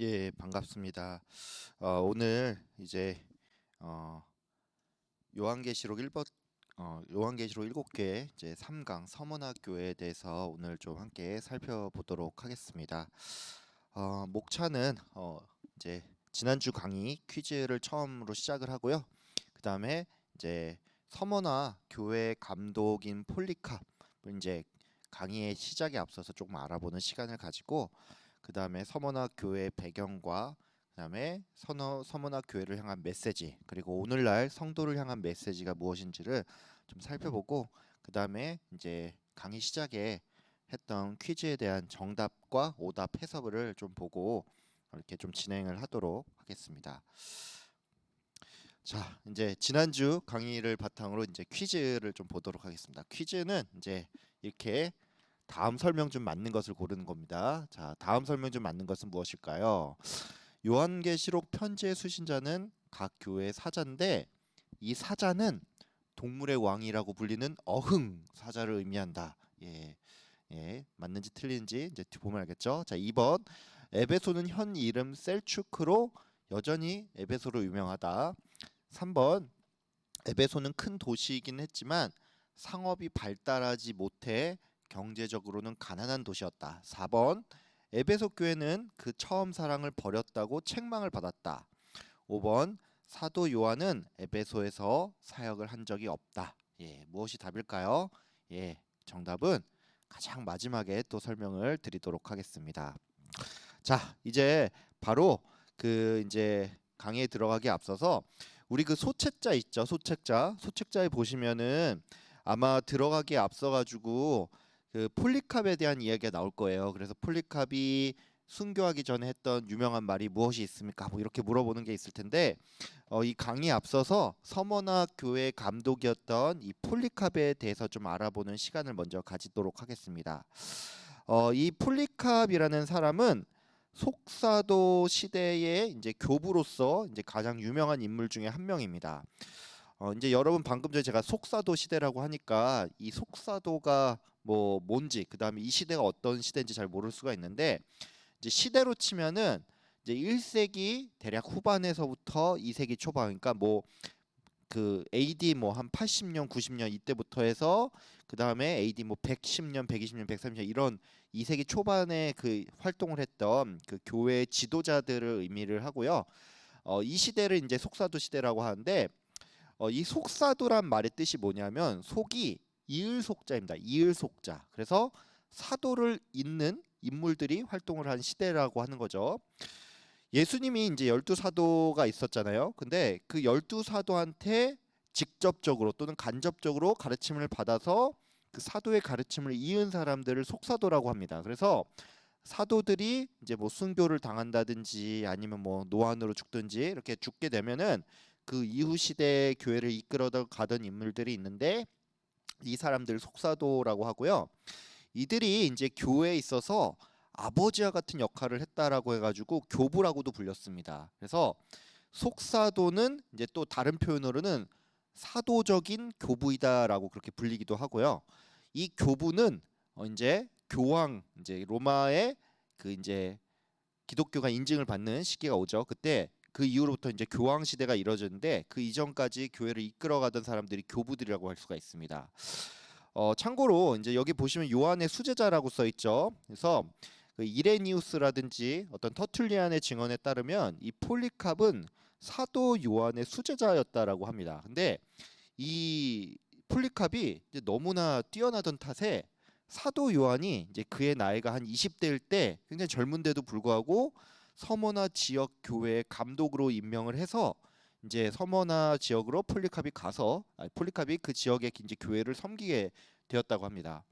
예, 반갑습니다. 오늘 이제 어, 요한계시록 1번 요한계시록 7개 이제 3강 서문학교에 대해서 오늘 좀 함께 살펴보도록 하겠습니다. 목차는 이제 지난주 강의 퀴즈를 처음으로 시작을 하고요. 그다음에 이제 서머나 교회 감독인 폴리캅 이제 강의의 시작에 앞서서 조금 알아보는 시간을 가지고 그다음에 서머나 교회의 배경과 그다음에 서머나 교회를 향한 메시지 그리고 오늘날 성도를 향한 메시지가 무엇인지를 좀 살펴보고 그다음에 이제 강의 시작에 했던 퀴즈에 대한 정답과 오답 해석을 좀 보고 이렇게 좀 진행을 하도록 하겠습니다. 자, 이제 지난주 강의를 바탕으로 이제 퀴즈를 좀 보도록 하겠습니다. 퀴즈는 이제 이렇게 다음 설명 중 맞는 것을 고르는 겁니다. 자, 다음 설명 중 맞는 것은 무엇일까요? 요한계시록 편지의 수신자는 각 교회의 사자인데 이 사자는 동물의 왕이라고 불리는 어흥 사자를 의미한다. 예. 예, 맞는지 틀린지 이제 보면 알겠죠? 자, 2번. 에베소는 현 이름 셀추크로 여전히 에베소로 유명하다. 3번. 에베소는 큰 도시이긴 했지만 상업이 발달하지 못해 경제적으로는 가난한 도시였다. 4번. 에베소 교회는 그 처음 사랑을 버렸다고 책망을 받았다. 5번. 사도 요한은 에베소에서 사역을 한 적이 없다. 예, 무엇이 답일까요? 예, 정답은 가장 마지막에 또 설명을 드리도록 하겠습니다. 자, 이제 바로 그 이제 강의에 들어가기 앞서서 우리 그 소책자 있죠? 소책자에 보시면은 아마 들어가기에 앞서 가지고 그 폴리캅에 대한 이야기가 나올 거예요. 그래서 폴리캅이 순교하기 전에 했던 유명한 말이 무엇이 있습니까? 뭐 이렇게 물어보는 게 있을 텐데 이 강의 앞서서 서머나 교회 감독이었던 이 폴리캅에 대해서 좀 알아보는 시간을 먼저 가지도록 하겠습니다. 이 폴리캅이라는 사람은 속사도 시대의 이제 교부로서 이제 가장 유명한 인물 중에 한 명입니다. 이제 여러분 방금 전에 제가 속사도 시대라고 하니까 이 속사도가 뭐 뭔지 그다음에 이 시대가 어떤 시대인지 잘 모를 수가 있는데 이제 시대로 치면은 이제 1세기 대략 후반에서부터 2세기 초반 그러니까 뭐 그 AD 뭐 한 80년, 90년 이때부터 해서 그 다음에 AD 뭐 110년, 120년, 130년 이런 2세기 초반에 그 활동을 했던 그 교회 지도자들을 의미를 하고요. 이 시대를 이제 속사도 시대라고 하는데 이 속사도란 말의 뜻이 뭐냐면 속이 이을 속자입니다. 이을 속자. 그래서 사도를 잇는 인물들이 활동을 한 시대라고 하는 거죠. 예수님이 이제 12사도가 있었잖아요. 근데 그 12사도한테 직접적으로 또는 간접적으로 가르침을 받아서 그 사도의 가르침을 이은 사람들을 속사도라고 합니다. 그래서 사도들이 이제 뭐 순교를 당한다든지 아니면 뭐 노안으로 죽든지 이렇게 죽게 되면은 그 이후 시대 교회를 이끌어 가던 인물들이 있는데 이 사람들 속사도라고 하고요. 이들이 이제 교회에 있어서 아버지와 같은 역할을 했다라고 해가지고 교부라고도 불렸습니다. 그래서 속사도는 이제 또 다른 표현으로는 사도적인 교부이다라고 그렇게 불리기도 하고요. 이 교부는 이제 교황 이제 로마의 그 이제 기독교가 인증을 받는 시기가 오죠. 그때 그 이후로부터 이제 교황 시대가 이뤄졌는데 그 이전까지 교회를 이끌어가던 사람들이 교부들이라고 할 수가 있습니다. 참고로 이제 여기 보시면 요한의 수제자라고 써 있죠. 그래서 그 이레니우스라든지 어떤 터툴리안의 증언에 따르면 이 폴리캅은 사도 요한의 수제자였다라고 합니다. 근데 이 폴리캅이 이제 너무나 뛰어나던 탓에 사도 요한이 이제 그의 나이가 한 20대일 때 굉장히 젊은데도 불구하고 서머나 지역 교회의 감독으로 임명을 해서 이제 서머나 지역으로 폴리캅이 그 지역의 이제 교회를 섬기게 되었다고 합니다.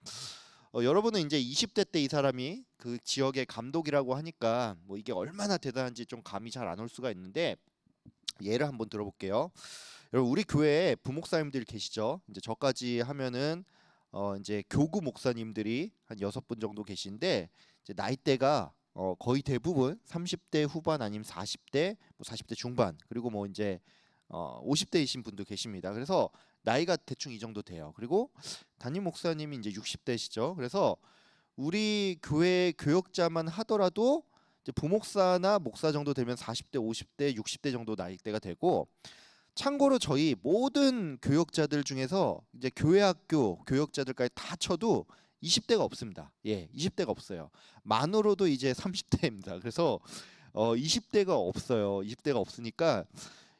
여러분은 이제 20대 때 이 사람이 그 지역의 감독이라고 하니까 뭐 이게 얼마나 대단한지 좀 감이 잘 안 올 수가 있는데 예를 한번 들어볼게요. 여러분 우리 교회에 부목사님들 계시죠? 이제 저까지 하면은 이제 교구 목사님들이 한 6분 정도 계신데 이제 나이대가 거의 대부분 30대 후반 아니면 40대, 뭐 40대 중반 그리고 뭐 이제 50대이신 분도 계십니다. 그래서 나이가 대충 이 정도 돼요. 그리고 담임 목사님이 이제 60대시죠. 그래서 우리 교회 교역자만 하더라도 이제 부목사나 목사 정도 되면 40대, 50대, 60대 정도 나이대가 되고, 참고로 저희 모든 교역자들 중에서 이제 교회 학교 교역자들까지 다 쳐도 20대가 없습니다. 예, 20대가 없어요. 만으로도 이제 30대입니다. 그래서 20대가 없어요. 20대가 없으니까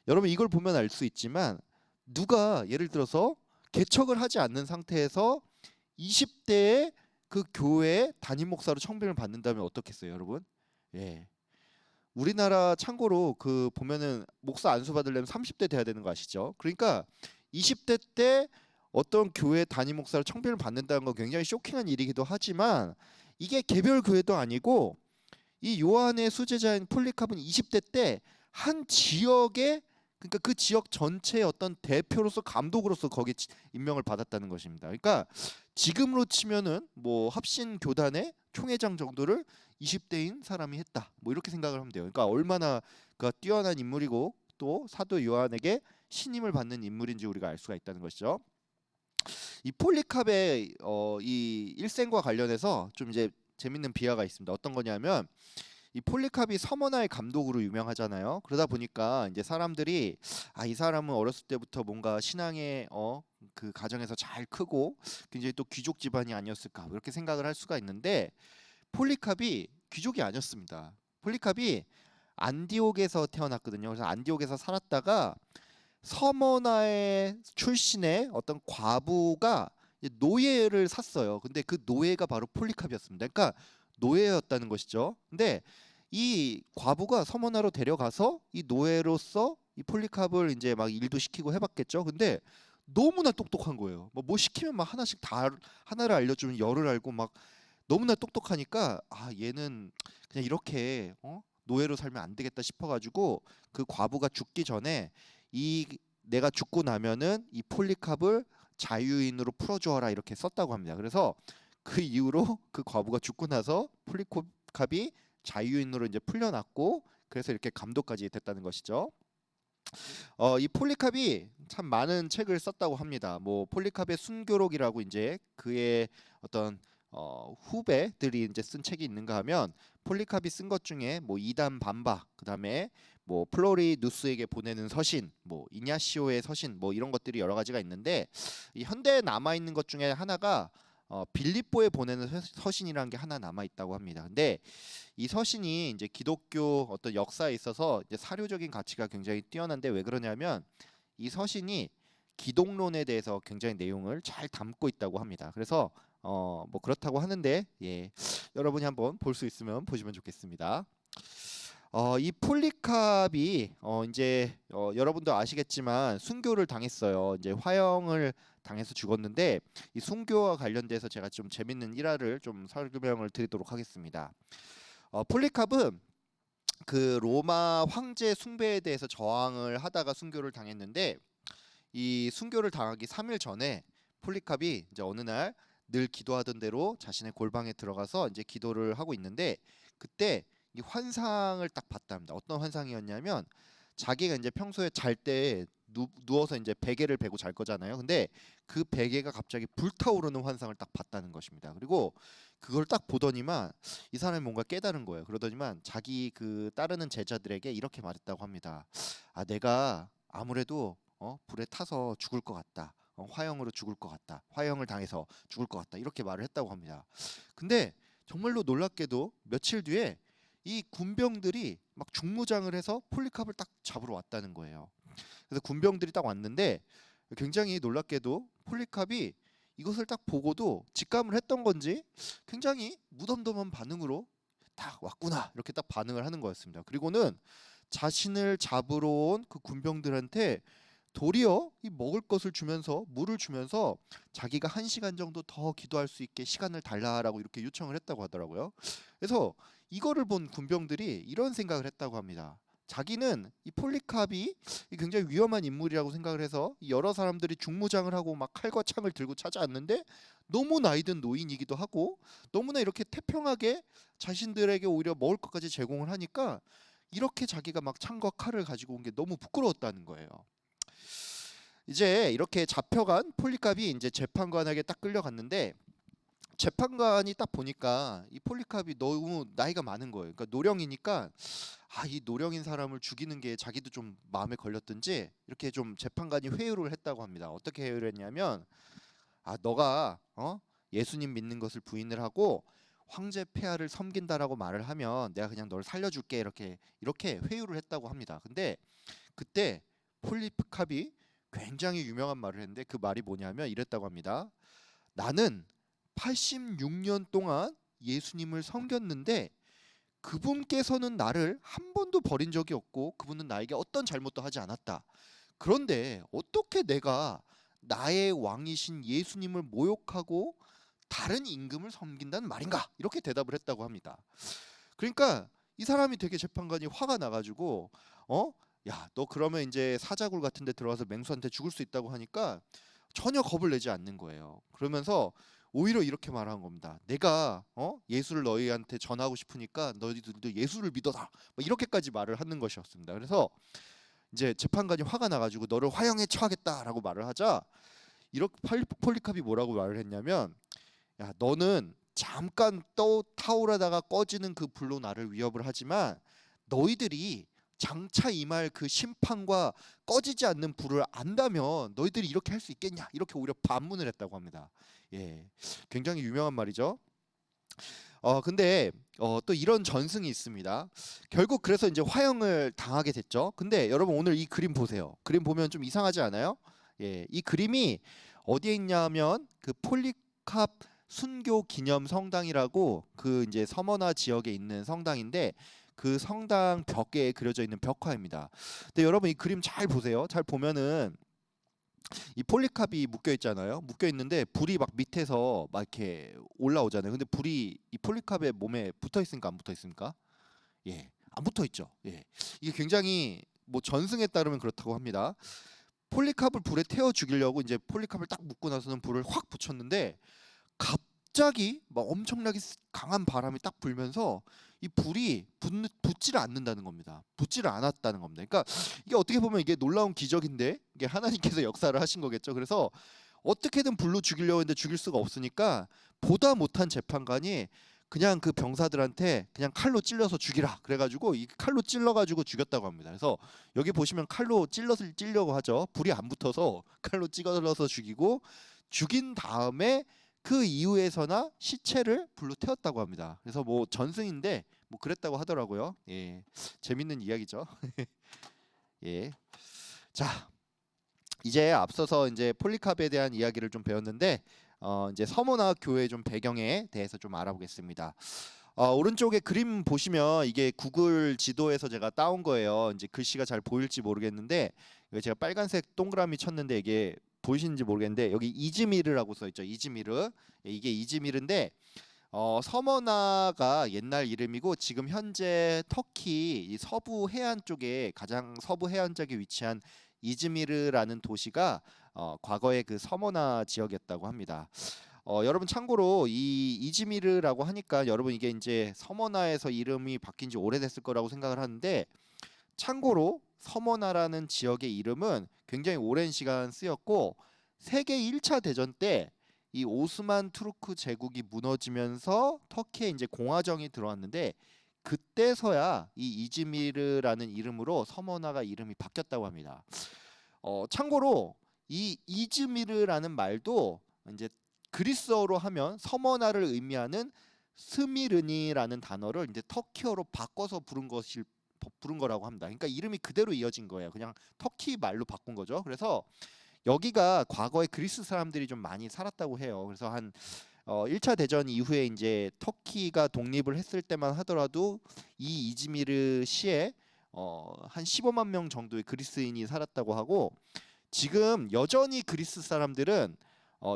여러분 이걸 보면 알 수 있지만, 누가 예를 들어서 개척을 하지 않는 상태에서 20대에 그 교회 담임 목사로 청빙을 받는다면 어떻겠어요, 여러분? 예. 우리나라 참고로 그 보면은 목사 안수 받으려면 30대 돼야 되는 거 아시죠? 그러니까 20대 때 어떤 교회 담임 목사로 청빙을 받는다는 건 굉장히 쇼킹한 일이기도 하지만, 이게 개별 교회도 아니고 이 요한의 수제자인 폴리캅은 20대 때 한 지역에, 그러니까 그 지역 전체의 어떤 대표로서 감독으로서 거기에 임명을 받았다는 것입니다. 그러니까 지금으로 치면은 뭐 합신 교단의 총회장 정도를 20대인 사람이 했다. 뭐 이렇게 생각을 하면 돼요. 그러니까 얼마나 그 뛰어난 인물이고 또 사도 요한에게 신임을 받는 인물인지 우리가 알 수가 있다는 것이죠. 이 폴리캅의 이 일생과 관련해서 좀 이제 재밌는 비화가 있습니다. 어떤 거냐면, 이 폴리캅이 서머나의 감독으로 유명하잖아요. 그러다 보니까 이제 사람들이 이 사람은 어렸을 때부터 뭔가 신앙의 그 가정에서 잘 크고 굉장히 또 귀족 집안이 아니었을까 이렇게 생각을 할 수가 있는데, 폴리캅이 귀족이 아니었습니다. 폴리캅이 안디옥에서 태어났거든요. 그래서 안디옥에서 살았다가 서머나의 출신의 어떤 과부가 노예를 샀어요. 근데 그 노예가 바로 폴리캅이었습니다. 그러니까 노예였다는 것이죠. 근데 이 과부가 서머나로 데려가서 이 노예로서 이 폴리캅을 이제 막 일도 시키고 해봤겠죠. 근데 너무나 똑똑한 거예요. 뭐 시키면 막 하나씩 다 하나를 알려주면 열을 알고 막 너무나 똑똑하니까, 얘는 그냥 이렇게 노예로 살면 안 되겠다 싶어가지고 그 과부가 죽기 전에 이 내가 죽고 나면은 이 폴리캅을 자유인으로 풀어주어라 이렇게 썼다고 합니다. 그래서 그 이후로 그 과부가 죽고 나서 폴리캅이 자유인으로 이제 풀려났고, 그래서 이렇게 감독까지 됐다는 것이죠. 이 폴리캅이 참 많은 책을 썼다고 합니다. 뭐 폴리캅의 순교록이라고 이제 그의 어떤 후배들이 이제 쓴 책이 있는가 하면, 폴리캅이 쓴 것 중에 뭐 이단 반바, 그다음에 뭐 플로리누스에게 보내는 서신, 뭐 이냐시오의 서신, 뭐 이런 것들이 여러 가지가 있는데, 이 현대에 남아 있는 것 중에 하나가 빌립보에 보내는 서신이라는 게 하나 남아 있다고 합니다. 근데 이 서신이 이제 기독교 어떤 역사에 있어서 이제 사료적인 가치가 굉장히 뛰어난데, 왜 그러냐면 이 서신이 기독론에 대해서 굉장히 내용을 잘 담고 있다고 합니다. 그래서 뭐 그렇다고 하는데, 예, 여러분이 한번 볼 수 있으면 보시면 좋겠습니다. 이 폴리캅이 이제 여러분도 아시겠지만 순교를 당했어요. 이제 화형을 당해서 죽었는데, 이 순교와 관련돼서 제가 좀 재밌는 일화를 좀 설명을 드리도록 하겠습니다. 폴리캅은 그 로마 황제 숭배에 대해서 저항을 하다가 순교를 당했는데, 이 순교를 당하기 3일 전에 폴리캅이 이제 어느 날 늘 기도하던 대로 자신의 골방에 들어가서 이제 기도를 하고 있는데, 그때 이 환상을 딱 봤답니다. 어떤 환상이었냐면, 자기가 이제 평소에 잘 때 누워서 이제 베개를 베고 잘 거잖아요. 근데 그 베개가 갑자기 불타오르는 환상을 딱 봤다는 것입니다. 그리고 그걸 딱 보더니만 이 사람이 뭔가 깨달은 거예요. 그러더니만 자기 그 따르는 제자들에게 이렇게 말했다고 합니다. 내가 아무래도 불에 타서 죽을 것 같다. 화형으로 죽을 것 같다. 화형을 당해서 죽을 것 같다. 이렇게 말을 했다고 합니다. 근데 정말로 놀랍게도 며칠 뒤에 이 군병들이 막 중무장을 해서 폴리캅을 딱 잡으러 왔다는 거예요. 그래서 군병들이 딱 왔는데, 굉장히 놀랍게도 폴리캅이 이것을 딱 보고도 직감을 했던 건지 굉장히 무덤덤한 반응으로 딱 왔구나 이렇게 딱 반응을 하는 거였습니다. 그리고는 자신을 잡으러 온 그 군병들한테 도리어 이 먹을 것을 주면서 물을 주면서 자기가 1시간 정도 더 기도할 수 있게 시간을 달라라고 이렇게 요청을 했다고 하더라고요. 그래서 이거를 본 군병들이 이런 생각을 했다고 합니다. 자기는 이 폴리캅이 굉장히 위험한 인물이라고 생각을 해서 여러 사람들이 중무장을 하고 막 칼과 창을 들고 찾아왔는데, 너무 나이든 노인이기도 하고 너무나 이렇게 태평하게 자신들에게 오히려 먹을 것까지 제공을 하니까, 이렇게 자기가 막 창과 칼을 가지고 온 게 너무 부끄러웠다는 거예요. 이제 이렇게 잡혀간 폴리캅이 이제 재판관에게 딱 끌려갔는데, 재판관이 딱 보니까 이 폴리캅이 너무 나이가 많은 거예요. 그러니까 노령이니까 이 노령인 사람을 죽이는 게 자기도 좀 마음에 걸렸든지 이렇게 좀 재판관이 회유를 했다고 합니다. 어떻게 회유를 했냐면 너가 예수님 믿는 것을 부인을 하고 황제 폐하를 섬긴다라고 말을 하면 내가 그냥 널 살려줄게 이렇게 회유를 했다고 합니다. 근데 그때 폴리캅이 굉장히 유명한 말을 했는데 그 말이 뭐냐면 이랬다고 합니다. 나는 86년 동안 예수님을 섬겼는데 그분께서는 나를 한 번도 버린 적이 없고 그분은 나에게 어떤 잘못도 하지 않았다. 그런데 어떻게 내가 나의 왕이신 예수님을 모욕하고 다른 임금을 섬긴다는 말인가? 이렇게 대답을 했다고 합니다. 그러니까 이 사람이 되게 재판관이 화가 나가지고 야, 너 그러면 이제 사자굴 같은 데 들어가서 맹수한테 죽을 수 있다고 하니까 전혀 겁을 내지 않는 거예요. 그러면서 오히려 이렇게 말한 겁니다. 내가 예수를 너희한테 전하고 싶으니까 너희들도 예수를 믿어라. 이렇게까지 말을 하는 것이었습니다. 그래서 이제 재판관이 화가 나가지고 너를 화형에 처하겠다라고 말을 하자 이렇게 폴리캅이 뭐라고 말을 했냐면 야, 너는 잠깐 타오르다가 꺼지는 그 불로 나를 위협을 하지만 너희들이 장차 임할 그 심판과 꺼지지 않는 불을 안다면 너희들이 이렇게 할 수 있겠냐? 이렇게 오히려 반문을 했다고 합니다. 예, 굉장히 유명한 말이죠. 근데 또 이런 전승이 있습니다. 결국 그래서 이제 화형을 당하게 됐죠. 근데 여러분 오늘 이 그림 보세요. 그림 보면 좀 이상하지 않아요? 예, 이 그림이 어디에 있냐면 그 폴리캅 순교 기념 성당이라고 그 이제 서머나 지역에 있는 성당인데 그 성당 벽에 그려져 있는 벽화입니다. 근데 여러분 이 그림 잘 보세요. 잘 보면은 이 폴리캅이 묶여 있잖아요. 묶여 있는데 불이 막 밑에서 막 이렇게 올라오잖아요. 근데 불이 이 폴리캅의 몸에 붙어 있습니까? 안 붙어 있습니까? 예, 안 붙어 있죠. 예, 이게 굉장히 뭐 전승에 따르면 그렇다고 합니다. 폴리캅을 불에 태워 죽이려고 이제 폴리캅을 딱 묶고 나서는 불을 확 붙였는데 갑자기 막 엄청나게 강한 바람이 딱 불면서 이 불이 붙지를 않는다는 겁니다. 붙지를 않았다는 겁니다. 그러니까 이게 어떻게 보면 이게 놀라운 기적인데 이게 하나님께서 역사를 하신 거겠죠. 그래서 어떻게든 불로 죽이려고 했는데 죽일 수가 없으니까 보다 못한 재판관이 그냥 그 병사들한테 그냥 칼로 찔러서 죽이라 그래가지고 이 칼로 찔러가지고 죽였다고 합니다. 그래서 여기 보시면 칼로 찔려고 하죠. 불이 안 붙어서 칼로 찔러서 죽이고 죽인 다음에 그 이후에서나 시체를 불로 태웠다고 합니다. 그래서 뭐 전승인데 뭐 그랬다고 하더라고요. 예, 재밌는 이야기죠. 예, 자 이제 앞서서 이제 폴리캅에 대한 이야기를 좀 배웠는데 이제 서머나 교회 좀 배경에 대해서 좀 알아보겠습니다. 오른쪽에 그림 보시면 이게 구글 지도에서 제가 따온 거예요. 이제 글씨가 잘 보일지 모르겠는데 제가 빨간색 동그라미 쳤는데 이게 보이시는지 모르겠는데 여기 이즈미르라고 써 있죠. 이즈미르. 이게 이즈미르인데 서머나가 옛날 이름이고 지금 현재 터키 이 서부 해안 쪽에 가장 서부 해안 쪽에 위치한 이즈미르라는 도시가 과거에 그 서머나 지역이었다고 합니다. 여러분 참고로 이 이즈미르라고 하니까 여러분 이게 이제 서머나에서 이름이 바뀐 지 오래됐을 거라고 생각을 하는데 참고로 서머나라는 지역의 이름은 굉장히 오랜 시간 쓰였고 세계 1차 대전 때 이 오스만 투르크 제국이 무너지면서 터키에 이제 공화정이 들어왔는데 그때서야 이 이즈미르라는 이름으로 서머나가 이름이 바뀌었다고 합니다. 참고로 이 이즈미르라는 말도 이제 그리스어로 하면 서머나를 의미하는 스미르니라는 단어를 이제 터키어로 바꿔서 부른 거라고 합니다. 그러니까 이름이 그대로 이어진 거예요. 그냥 터키 말로 바꾼 거죠. 그래서 여기가 과거에 그리스 사람들이 좀 많이 살았다고 해요. 그래서 한 1차 대전 이후에 이제 터키가 독립을 했을 때만 하더라도 이 이즈미르 시에 한 15만 명 정도의 그리스인이 살았다고 하고 지금 여전히 그리스 사람들은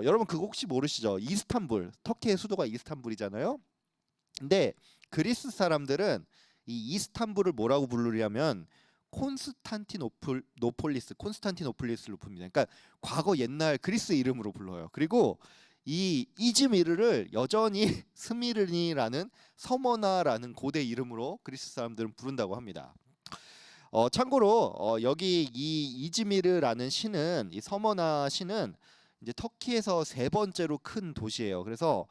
여러분 그거 혹시 모르시죠? 이스탄불, 터키의 수도가 이스탄불이잖아요. 근데 그리스 사람들은 이 이스탄불을 뭐라고 부르냐면 콘스탄티노폴리스로 붑니다. 그러니까 과거 옛날 그리스 이름으로 불러요. 그리고 이 이즈미르를 여전히 스미르니라는 서머나라는 고대 이름으로 그리스 사람들은 부른다고 합니다. 참고로 여기 이 이즈미르라는 시는 이 서머나 시는 이제 터키에서 세 번째로 큰 도시예요. 그래서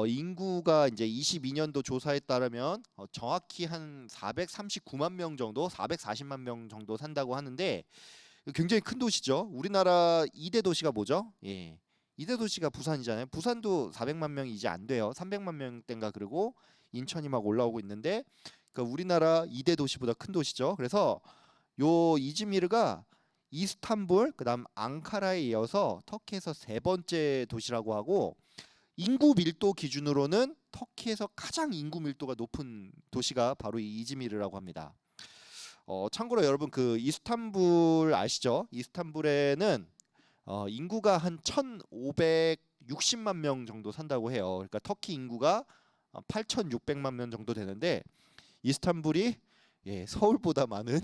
인구가 이제 22년도 조사에 따르면 정확히 한 439만 명 정도, 440만 명 정도 산다고 하는데 굉장히 큰 도시죠. 우리나라 2대 도시가 뭐죠? 예. 2대 도시가 부산이잖아요. 부산도 400만 명이 이제 안 돼요. 300만 명대인가 그리고 인천이 막 올라오고 있는데 그러니까 우리나라 2대 도시보다 큰 도시죠. 그래서 요 이즈미르가 이스탄불, 그다음 앙카라에 이어서 터키에서 세 번째 도시라고 하고 인구 밀도 기준으로는 터키에서 가장 인구 밀도가 높은 도시가 바로 이 이즈미르라고 합니다. 참고로 여러분 그 이스탄불 아시죠? 이스탄불에는 인구가 한 1,560만 명 정도 산다고 해요. 그러니까 터키 인구가 8,600만 명 정도 되는데 이스탄불이 서울보다 많은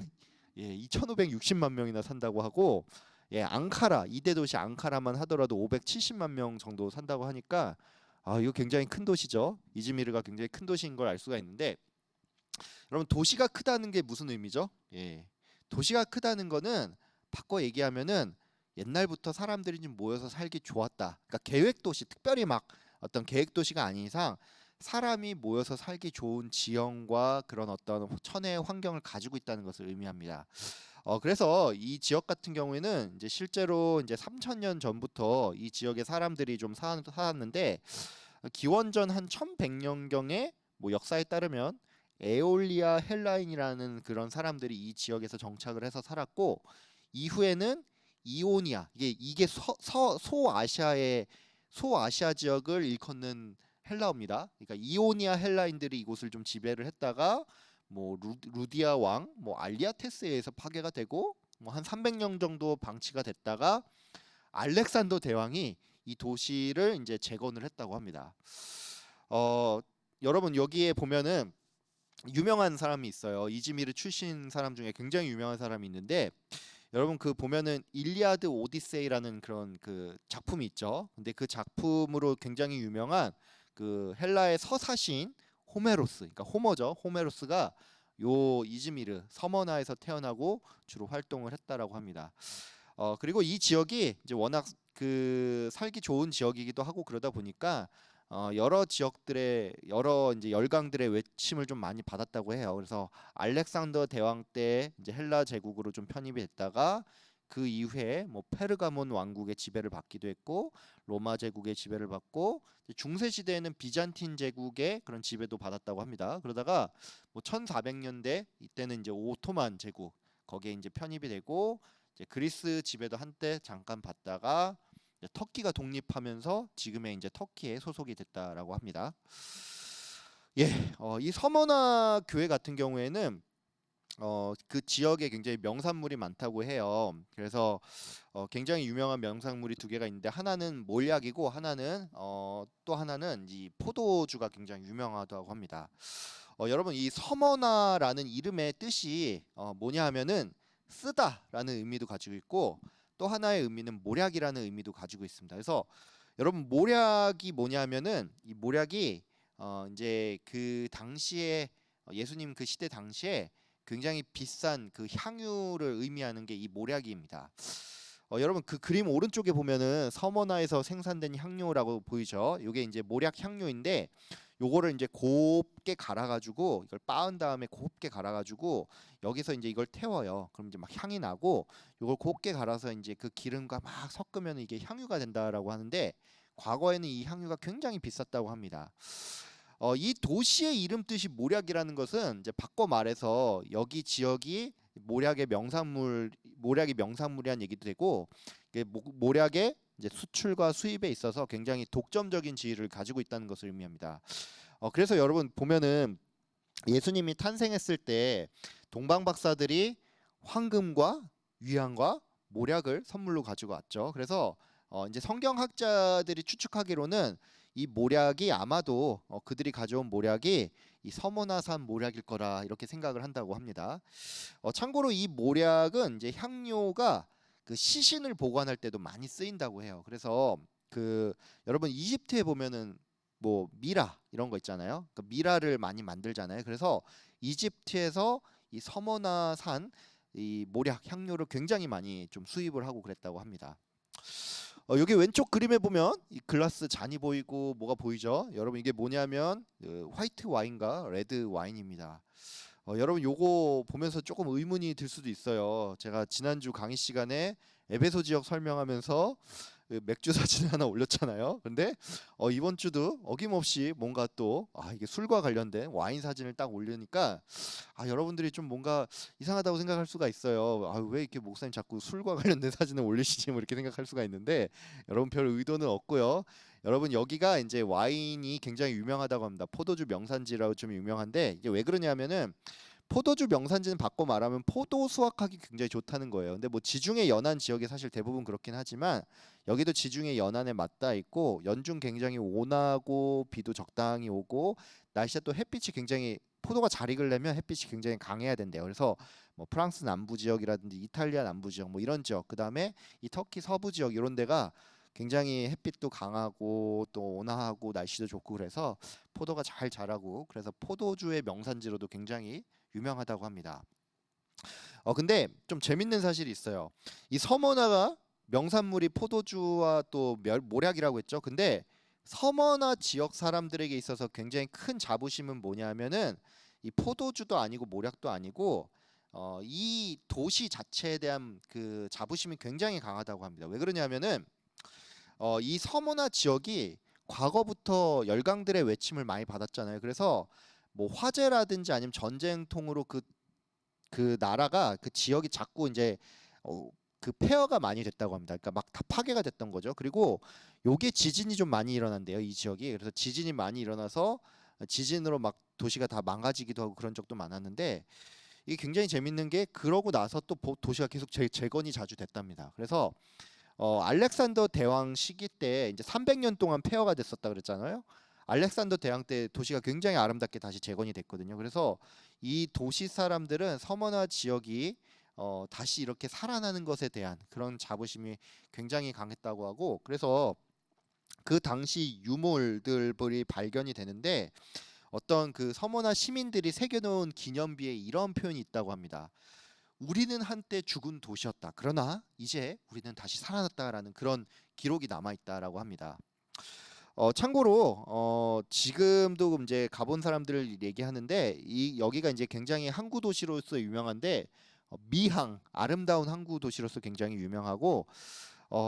2,560만 명이나 산다고 하고 앙카라 2대 도시 앙카라만 하더라도 570만 명 정도 산다고 하니까 이거 굉장히 큰 도시죠. 이즈미르가 굉장히 큰 도시인 걸 알 수가 있는데 여러분 도시가 크다는 게 무슨 의미죠? 도시가 크다는 거는 바꿔 얘기하면은 옛날부터 사람들이 좀 모여서 살기 좋았다. 그러니까 계획 도시, 특별히 막 어떤 계획 도시가 아닌 이상 사람이 모여서 살기 좋은 지형과 그런 어떤 천혜의 환경을 가지고 있다는 것을 의미합니다. 그래서 이 지역 같은 경우에는 이제 실제로 이제 3,000년 전부터 이 지역의 사람들이 좀 살았는데 기원전 한 1100년경에 뭐 역사에 따르면 에올리아 헬라인이라는 그런 사람들이 이 지역에서 정착을 해서 살았고 이후에는 이오니아 이게 소아시아 지역을 일컫는 헬라어입니다. 그러니까 이오니아 헬라인들이 이곳을 좀 지배를 했다가 뭐 루디아 왕, 뭐 알리아테스에 의해서 파괴가 되고 뭐 한 300년 정도 방치가 됐다가 알렉산더 대왕이 이 도시를 이제 재건을 했다고 합니다. 여러분 여기에 보면은 유명한 사람이 있어요. 이즈미르 출신 사람 중에 굉장히 유명한 사람이 있는데 여러분 그 보면은 일리아드 오디세이라는 그런 그 작품이 있죠. 근데 그 작품으로 굉장히 유명한 그 헬라의 서사시인 호메로스, 그러니까 호머죠. 호메로스가 요 이즈미르 서머나에서 태어나고 주로 활동을 했다라고 합니다. 그리고 이 지역이 이제 워낙 그 살기 좋은 지역이기도 하고 그러다 보니까 여러 지역들의 여러 이제 열강들의 외침을 좀 많이 받았다고 해요. 그래서 알렉산더 대왕 때 이제 헬라 제국으로 좀 편입이 됐다가 그 이후에 뭐 페르가몬 왕국의 지배를 받기도 했고 로마 제국의 지배를 받고 중세 시대에는 비잔틴 제국의 그런 지배도 받았다고 합니다. 그러다가 뭐 1400년대 이때는 이제 오토만 제국 거기에 이제 편입이 되고 이제 그리스 지배도 한때 잠깐 받다가 터키가 독립하면서 지금의 이제 터키에 소속이 됐다라고 합니다. 이 서머나 교회 같은 경우에는 그 지역에 굉장히 명산물이 많다고 해요. 그래서 굉장히 유명한 명산물이 두 개가 있는데 하나는 몰약이고 하나는 또 하나는 이 포도주가 굉장히 유명하다고 합니다. 여러분 이 서머나라는 이름의 뜻이 뭐냐 하면은 쓰다라는 의미도 가지고 있고 또 하나의 의미는 모략이라는 의미도 가지고 있습니다. 그래서 여러분 모략이 뭐냐면은 이 모략이 이제 그 당시에 예수님 그 시대 당시에 굉장히 비싼 그 향유를 의미하는 게 이 모략입니다. 여러분 그 그림 오른쪽에 보면은 서머나에서 생산된 향료라고 보이죠? 이게 이제 모략 향료인데 요거를 이제 곱게 갈아가지고 이걸 빻은 다음에 곱게 갈아가지고 여기서 이제 이걸 태워요. 그럼 이제 막 향이 나고 요걸 곱게 갈아서 이제 그 기름과 막 섞으면 이게 향유가 된다라고 하는데 과거에는 이 향유가 굉장히 비쌌다고 합니다. 이 도시의 이름 뜻이 모략이라는 것은 이제 바꿔 말해서 여기 지역이 모략이 명산물이란 얘기도 되고 모략의 이제 수출과 수입에 있어서 굉장히 독점적인 지위를 가지고 있다는 것을 의미합니다. 그래서 여러분 보면은 예수님이 탄생했을 때 동방 박사들이 황금과 위안과 모략을 선물로 가지고 왔죠. 그래서 이제 성경학자들이 추측하기로는 이 모략이 아마도 그들이 가져온 모략이 이 서머나산 모략일 거라 이렇게 생각을 한다고 합니다. 참고로 이 모략은 이제 향료가 그 시신을 보관할 때도 많이 쓰인다고 해요. 그래서 그 여러분 이집트에 보면은 뭐 미라 이런 거 있잖아요. 그 미라를 많이 만들잖아요. 그래서 이집트에서 이 서머나산 이 모략 향료를 굉장히 많이 좀 수입을 하고 그랬다고 합니다. 여기 왼쪽 그림에 보면 이 글라스 잔이 보이고 뭐가 보이죠? 여러분 이게 뭐냐면 화이트 와인과 레드 와인입니다. 여러분 요거 보면서 조금 의문이 들 수도 있어요. 제가 지난주 강의 시간에 에베소 지역 설명하면서 그 맥주 사진 하나 올렸잖아요. 근데 이번 주도 어김없이 뭔가 또 이게 술과 관련된 와인 사진을 딱 올리니까 여러분들이 좀 뭔가 이상하다고 생각할 수가 있어요. 왜 이렇게 목사님 자꾸 술과 관련된 사진을 올리시지 뭐 이렇게 생각할 수가 있는데 여러분 별 의도는 없고요. 여러분 여기가 이제 와인이 굉장히 유명하다고 합니다. 포도주 명산지라고 좀 유명한데 이게 왜 그러냐면은 포도주 명산지는 바꿔 말하면 포도 수확하기 굉장히 좋다는 거예요. 근데 뭐 지중해 연안 지역이 사실 대부분 그렇긴 하지만 여기도 지중해 연안에 맞닿아 있고 연중 굉장히 온화고 비도 적당히 오고 날씨가 또 햇빛이 굉장히 포도가 잘 익으려면 햇빛이 굉장히 강해야 된대요. 그래서 뭐 프랑스 남부 지역이라든지 이탈리아 남부 지역 뭐 이런 지역 그다음에 이 터키 서부 지역 이런 데가 굉장히 햇빛도 강하고 또 온화하고 날씨도 좋고 그래서 포도가 잘 자라고 그래서 포도주의 명산지로도 굉장히 유명하다고 합니다. 근데 좀 재밌는 사실이 있어요. 이 서머나가 명산물이 포도주와 또 모략이라고 했죠. 근데 서머나 지역 사람들에게 있어서 굉장히 큰 자부심은 뭐냐면은 이 포도주도 아니고 모략도 아니고 이 도시 자체에 대한 그 자부심이 굉장히 강하다고 합니다. 왜 그러냐면은 이 서머나 지역이 과거부터 열강들의 외침을 많이 받았잖아요. 그래서 뭐 화재라든지 아니면 전쟁통으로 그 나라가 그 지역이 자꾸 이제 그 폐허가 많이 됐다고 합니다. 그러니까 막 다 파괴가 됐던 거죠. 그리고 요게 지진이 좀 많이 일어난대요. 이 지역이. 그래서 지진이 많이 일어나서 지진으로 막 도시가 다 망가지기도 하고 그런 적도 많았는데 이게 굉장히 재밌는 게 그러고 나서 또 도시가 계속 재건이 자주 됐답니다. 그래서 알렉산더 대왕 시기 때 이제 300년 동안 폐허가 됐었다 그랬잖아요. 알렉산더 대왕 때 도시가 굉장히 아름답게 다시 재건이 됐거든요. 그래서 이 도시 사람들은 서머나 지역이 다시 이렇게 살아나는 것에 대한 그런 자부심이 굉장히 강했다고 하고 그래서 그 당시 유물들이 발견이 되는데 어떤 그 서머나 시민들이 새겨놓은 기념비에 이런 표현이 있다고 합니다. 우리는 한때 죽은 도시였다. 그러나 이제 우리는 다시 살아났다라는 그런 기록이 남아 있다라고 합니다. 참고로 지금도 이제 가본 사람들을 얘기하는데 이 여기가 이제 굉장히 항구 도시로서 유명한데 미항 아름다운 항구 도시로서 굉장히 유명하고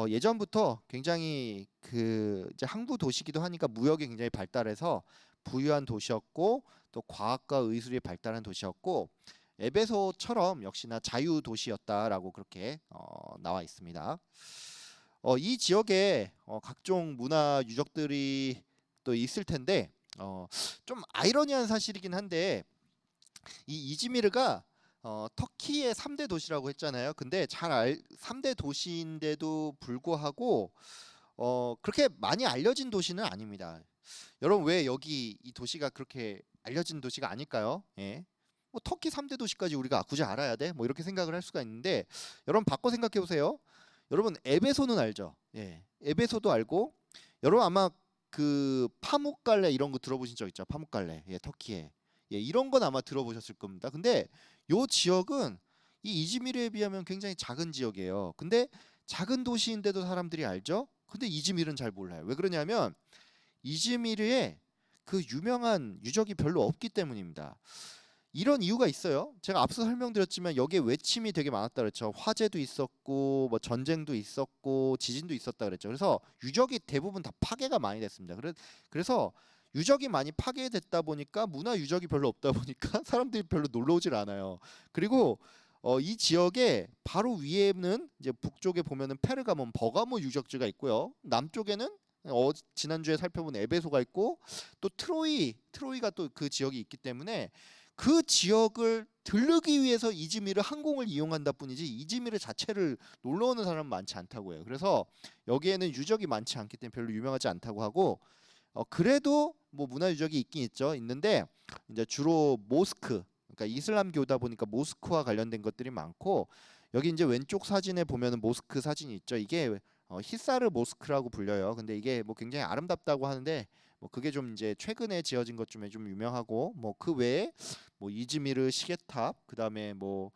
예전부터 굉장히 그 이제 항구 도시기도 하니까 무역이 굉장히 발달해서 부유한 도시였고 또 과학과 의술이 발달한 도시였고 에베소처럼 역시나 자유 도시였다라고 그렇게 나와 있습니다. 이 지역에 각종 문화 유적들이 또 있을 텐데 좀 아이러니한 사실이긴 한데 이 이즈미르가 터키의 3대 도시라고 했잖아요. 근데 3대 도시인데도 불구하고 그렇게 많이 알려진 도시는 아닙니다. 여러분 왜 여기 이 도시가 그렇게 알려진 도시가 아닐까요? 예. 뭐 터키 3대 도시까지 우리가 굳이 알아야 돼? 뭐 이렇게 생각을 할 수가 있는데 여러분 바꿔 생각해 보세요. 여러분 에베소는 알죠? 예. 에베소도 알고 여러분 아마 그 파묵갈레 이런 거 들어보신 적 있죠? 파묵갈레. 예, 터키에. 예, 이런 건 아마 들어보셨을 겁니다. 근데 요 지역은 이 이즈미르에 비하면 굉장히 작은 지역이에요. 근데 작은 도시인데도 사람들이 알죠? 근데 이즈미르는 잘 몰라요. 왜 그러냐면 이즈미르에 그 유명한 유적이 별로 없기 때문입니다. 이런 이유가 있어요. 제가 앞서 설명드렸지만 여기에 외침이 되게 많았다 그랬죠. 화재도 있었고 뭐 전쟁도 있었고 지진도 있었다 그랬죠. 그래서 유적이 대부분 다 파괴가 많이 됐습니다. 그래서 유적이 많이 파괴됐다 보니까 문화 유적이 별로 없다 보니까 사람들이 별로 놀러 오질 않아요. 그리고 이 지역에 바로 위에는 이제 북쪽에 보면은 페르가몬 버가모 유적지가 있고요. 남쪽에는 지난주에 살펴본 에베소가 있고 또 트로이가 또 그 지역이 있기 때문에 그 지역을 들르기 위해서 이즈미르 항공을 이용한다 뿐이지 이즈미르 자체를 놀러 오는 사람은 많지 않다고 해요. 그래서 여기에는 유적이 많지 않기 때문에 별로 유명하지 않다고 하고 그래도 뭐 문화 유적이 있긴 있죠. 있는데 이제 주로 모스크 그러니까 이슬람교다 보니까 모스크와 관련된 것들이 많고 여기 이제 왼쪽 사진에 보면은 모스크 사진이 있죠. 이게 히사르 모스크라고 불려요. 근데 이게 뭐 굉장히 아름답다고 하는데 뭐 그게 좀 이제 최근에 지어진 것 중에 좀 유명하고 뭐 그 외에 뭐 이즈미르 시계탑 그다음에 뭐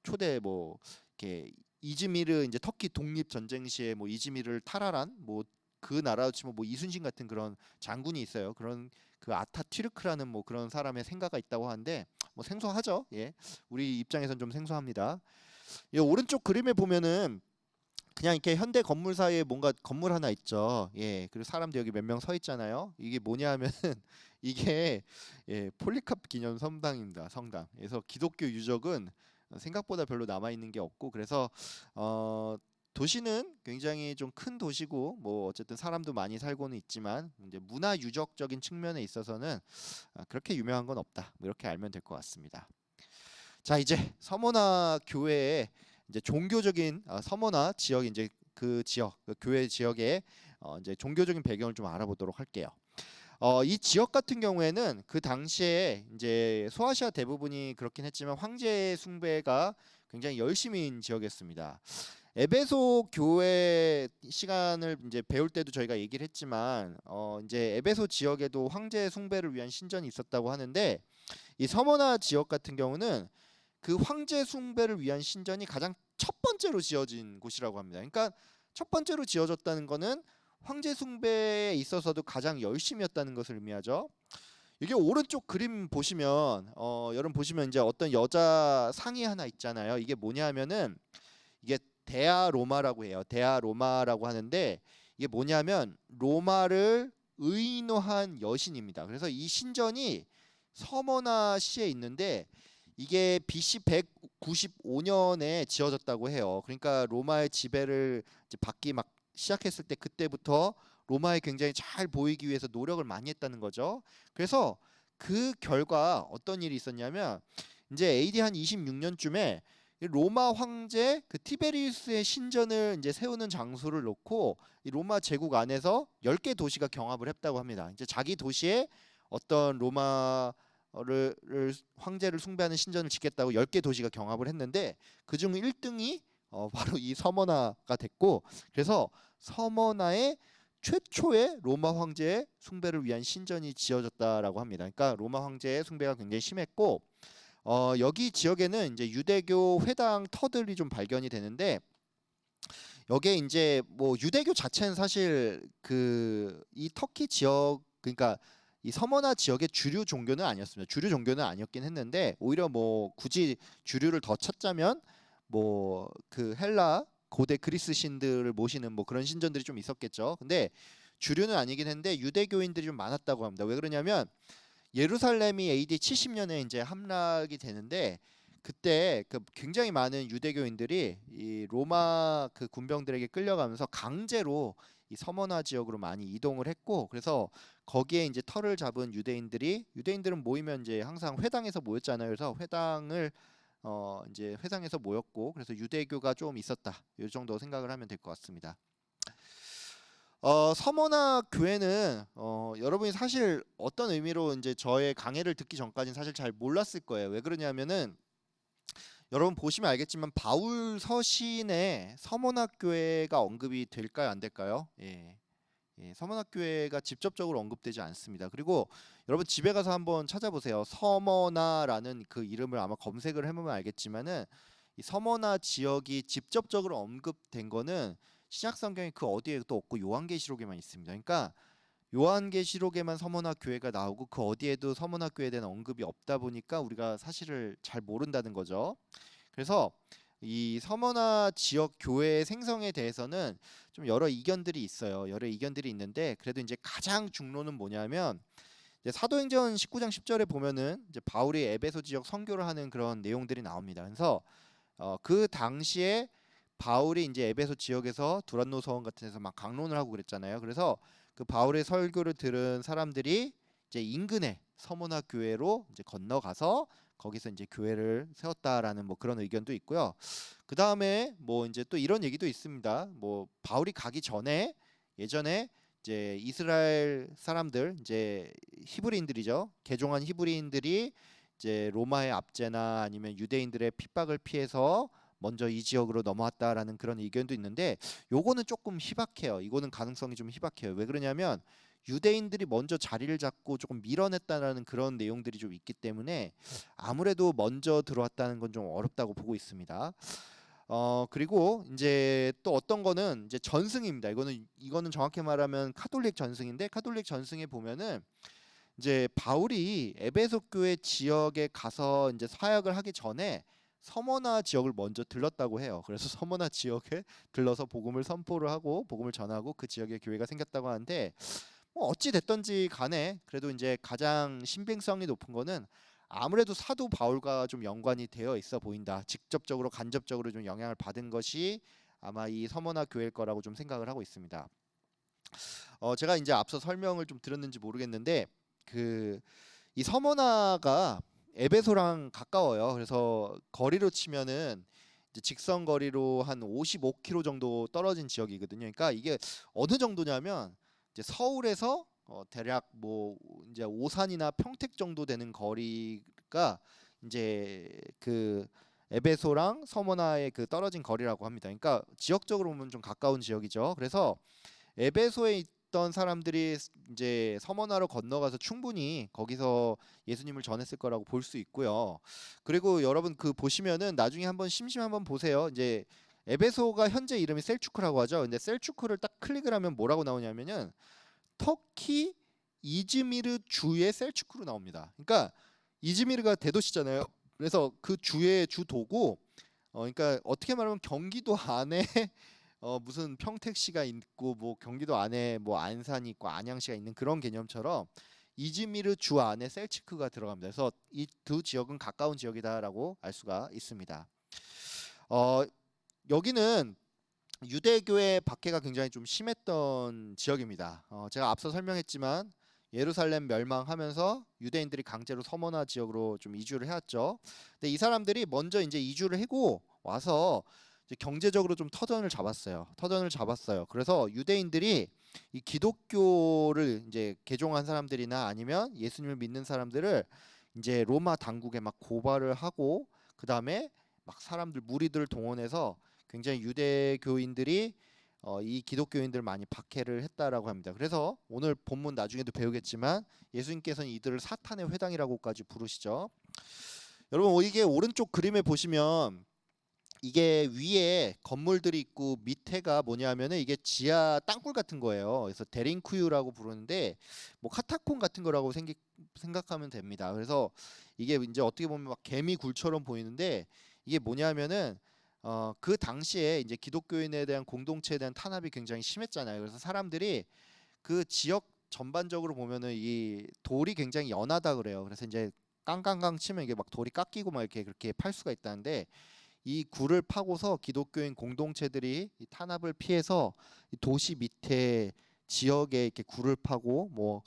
초대 뭐 이렇게 이즈미르 이제 터키 독립 전쟁 시에 뭐 이즈미르를 탈환한 뭐 그 나라로 치면 뭐 이순신 같은 그런 장군이 있어요. 그런 그 아타튀르크라는 뭐 그런 사람의 생가가 있다고 하는데 뭐 생소하죠. 예. 우리 입장에선 좀 생소합니다. 이 오른쪽 그림에 보면은 그냥 이렇게 현대 건물 사이에 뭔가 건물 하나 있죠. 예. 그리고 사람들 여기 몇 명 서 있잖아요. 이게 뭐냐면은 이게 예, 폴리캅 기념 성당입니다. 성당. 그래서 기독교 유적은 생각보다 별로 남아 있는 게 없고 그래서 어 도시는 굉장히 좀 큰 도시고 뭐 어쨌든 사람도 많이 살고는 있지만 이제 문화 유적적인 측면에 있어서는 그렇게 유명한 건 없다. 뭐 이렇게 알면 될 것 같습니다. 자, 이제 서머나 교회의 이제 종교적인 서머나 지역 이제 그 지역 그 교회 지역의 이제 종교적인 배경을 좀 알아보도록 할게요. 이 지역 같은 경우에는 그 당시에 이제 소아시아 대부분이 그렇긴 했지만 황제 숭배가 굉장히 열심인 지역이었습니다. 에베소 교회 시간을 이제 배울 때도 저희가 얘기를 했지만 이제 에베소 지역에도 황제 숭배를 위한 신전이 있었다고 하는데 이 서머나 지역 같은 경우는 그 황제 숭배를 위한 신전이 가장 첫 번째로 지어진 곳이라고 합니다. 그러니까 첫 번째로 지어졌다는 거는 황제 숭배에 있어서도 가장 열심이었다는 것을 의미하죠. 이게 오른쪽 그림 보시면 여러분 보시면 이제 어떤 여자 상이 하나 있잖아요. 이게 뭐냐면은 이게 데아 로마라고 해요. 데아 로마라고 하는데 이게 뭐냐면 로마를 의인화한 여신입니다. 그래서 이 신전이 서머나 시에 있는데 이게 BC 195년에 지어졌다고 해요. 그러니까 로마의 지배를 이제 받기 막 시작했을 때 그때부터 로마에 굉장히 잘 보이기 위해서 노력을 많이 했다는 거죠. 그래서 그 결과 어떤 일이 있었냐면 이제 AD 한 26년쯤에 로마 황제 그 티베리우스의 신전을 이제 세우는 장소를 놓고 이 로마 제국 안에서 10개 도시가 경합을 했다고 합니다. 이제 자기 도시에 어떤 로마를 황제를 숭배하는 신전을 짓겠다고 10개 도시가 경합을 했는데 그중 1등이 바로 이 서머나가 됐고 그래서 서머나의 최초의 로마 황제의 숭배를 위한 신전이 지어졌다라고 합니다. 그러니까 로마 황제의 숭배가 굉장히 심했고 여기 지역에는 이제 유대교 회당 터들이 좀 발견이 되는데 여기에 이제 뭐 유대교 자체는 사실 그 이 터키 지역 그러니까 이 서머나 지역의 주류 종교는 아니었습니다. 주류 종교는 아니었긴 했는데 오히려 뭐 굳이 주류를 더 찾자면 뭐 그 헬라 고대 그리스 신들을 모시는 뭐 그런 신전들이 좀 있었겠죠. 근데 주류는 아니긴 했는데 유대교인들이 좀 많았다고 합니다. 왜 그러냐면 예루살렘이 AD 70년에 이제 함락이 되는데 그때 그 굉장히 많은 유대교인들이 이 로마 그 군병들에게 끌려가면서 강제로 이 서머나 지역으로 많이 이동을 했고 그래서 거기에 이제 터를 잡은 유대인들은 모이면 이제 항상 회당에서 모였잖아요. 그래서 회당을 이제 회당에서 모였고 그래서 유대교가 좀 있었다. 이 정도 생각을 하면 될 것 같습니다. 서머나 교회는 여러분이 사실 어떤 의미로 이제 저의 강해를 듣기 전까지는 사실 잘 몰랐을 거예요. 왜 그러냐면은 여러분 보시면 알겠지만 바울 서신에 서머나 교회가 언급이 될까요, 안 될까요? 예. 예, 서머나 교회가 직접적으로 언급되지 않습니다. 그리고 여러분 집에 가서 한번 찾아보세요. 서머나라는 그 이름을 아마 검색을 해보면 알겠지만은 이 서머나 지역이 직접적으로 언급된 거는 신약 성경에 그 어디에도 없고 요한계시록에만 있습니다. 그러니까 요한계시록에만 서머나 교회가 나오고 그 어디에도 서머나 교회에 대한 언급이 없다 보니까 우리가 사실을 잘 모른다는 거죠. 그래서 이 서머나 지역 교회 생성에 대해서는 좀 여러 이견들이 있어요. 여러 이견들이 있는데 그래도 이제 가장 중론은 뭐냐면 이제 사도행전 19장 10절에 보면은 이제 바울이 에베소 지역 선교를 하는 그런 내용들이 나옵니다. 그래서 그 당시에 바울이 이제 에베소 지역에서 두란노 서원 같은 데서 막 강론을 하고 그랬잖아요. 그래서 그 바울의 설교를 들은 사람들이 이제 인근의 서머나 교회로 이제 건너가서 거기서 이제 교회를 세웠다라는 뭐 그런 의견도 있고요. 그 다음에 뭐 이제 또 이런 얘기도 있습니다. 뭐 바울이 가기 전에 예전에 이제 이스라엘 사람들 이제 히브리인들이죠. 개종한 히브리인들이 이제 로마의 압제나 아니면 유대인들의 핍박을 피해서 먼저 이 지역으로 넘어왔다라는 그런 의견도 있는데 요거는 조금 희박해요. 이거는 가능성이 좀 희박해요. 왜 그러냐면 유대인들이 먼저 자리를 잡고 조금 밀어냈다라는 그런 내용들이 좀 있기 때문에 아무래도 먼저 들어왔다는 건 좀 어렵다고 보고 있습니다. 그리고 이제 또 어떤 거는 이제 전승입니다. 이거는 정확히 말하면 카톨릭 전승인데, 카톨릭 전승에 보면은 이제 바울이 에베소 교회 지역에 가서 이제 사역을 하기 전에 서머나 지역을 먼저 들렀다고 해요. 그래서 서머나 지역에 들러서 복음을 선포를 하고 복음을 전하고 그 지역에 교회가 생겼다고 하는데, 뭐 어찌 됐든지 간에 그래도 이제 가장 신빙성이 높은 거는 아무래도 사도 바울과 좀 연관이 되어 있어 보인다. 직접적으로 간접적으로 좀 영향을 받은 것이 아마 이 서머나 교회일 거라고 좀 생각을 하고 있습니다. 제가 이제 앞서 설명을 좀 들었는지 모르겠는데, 그 이 서머나가 에베소랑 가까워요. 그래서 거리로 치면은 이제 직선 거리로 한 55km 정도 떨어진 지역이거든요. 그러니까 이게 어느 정도냐면 이제 서울에서 대략 뭐 이제 오산이나 평택 정도 되는 거리가 이제 그 에베소랑 서머나의 그 떨어진 거리라고 합니다. 그러니까 지역적으로 보면 좀 가까운 지역이죠. 그래서 에베소에 있던 사람들이 이제 서머나로 건너가서 충분히 거기서 예수님을 전했을 거라고 볼 수 있고요. 그리고 여러분 그 보시면은 나중에 한번 심심 한번 보세요. 이제 에베소가 현재 이름이 셀추크라고 하죠. 근데 셀추크를 딱 클릭을 하면 뭐라고 나오냐면은 터키 이즈미르 주의 셀추크로 나옵니다. 그러니까 이즈미르가 대도시잖아요. 그래서 그 주의 주도고, 그러니까 어떻게 말하면 경기도 안에 무슨 평택시가 있고 뭐 경기도 안에 뭐 안산이 있고 안양시가 있는 그런 개념처럼 이즈미르 주 안에 셀츠크가 들어갑니다. 그래서 이 두 지역은 가까운 지역이다라고 알 수가 있습니다. 어, 여기는 유대교의 박해가 굉장히 좀 심했던 지역입니다. 제가 앞서 설명했지만 예루살렘 멸망하면서 유대인들이 강제로 서머나 지역으로 좀 이주를 해왔죠. 근데 이 사람들이 먼저 이제 이주를 하고 와서 이제 경제적으로 좀 터전을 잡았어요. 그래서 유대인들이 이 기독교를 이제 개종한 사람들이나 아니면 예수님을 믿는 사람들을 이제 로마 당국에 막 고발을 하고, 그 다음에 막 사람들 무리들을 동원해서 굉장히 유대교인들이 이 기독교인들을 많이 박해를 했다라고 합니다. 그래서 오늘 본문 나중에도 배우겠지만 예수님께서는 이들을 사탄의 회당이라고까지 부르시죠. 여러분 이게 오른쪽 그림에 보시면 이게 위에 건물들이 있고 밑에가 뭐냐면은 이게 지하 땅굴 같은 거예요. 그래서 데링쿠유라고 부르는데 뭐 카타콤 같은 거라고 생각하면 됩니다. 그래서 이게 이제 어떻게 보면 막 개미 굴처럼 보이는데 이게 뭐냐면은 그 당시에 이제 기독교인에 대한 공동체에 대한 탄압이 굉장히 심했잖아요. 그래서 사람들이 그 지역 전반적으로 보면은 이 돌이 굉장히 연하다 그래요. 그래서 이제 깡깡깡 치면 이게 막 돌이 깎이고 막 이렇게 그렇게 팔 수가 있다는데, 이 굴을 파고서 기독교인 공동체들이 이 탄압을 피해서 이 도시 밑에 지역에 이렇게 굴을 파고 뭐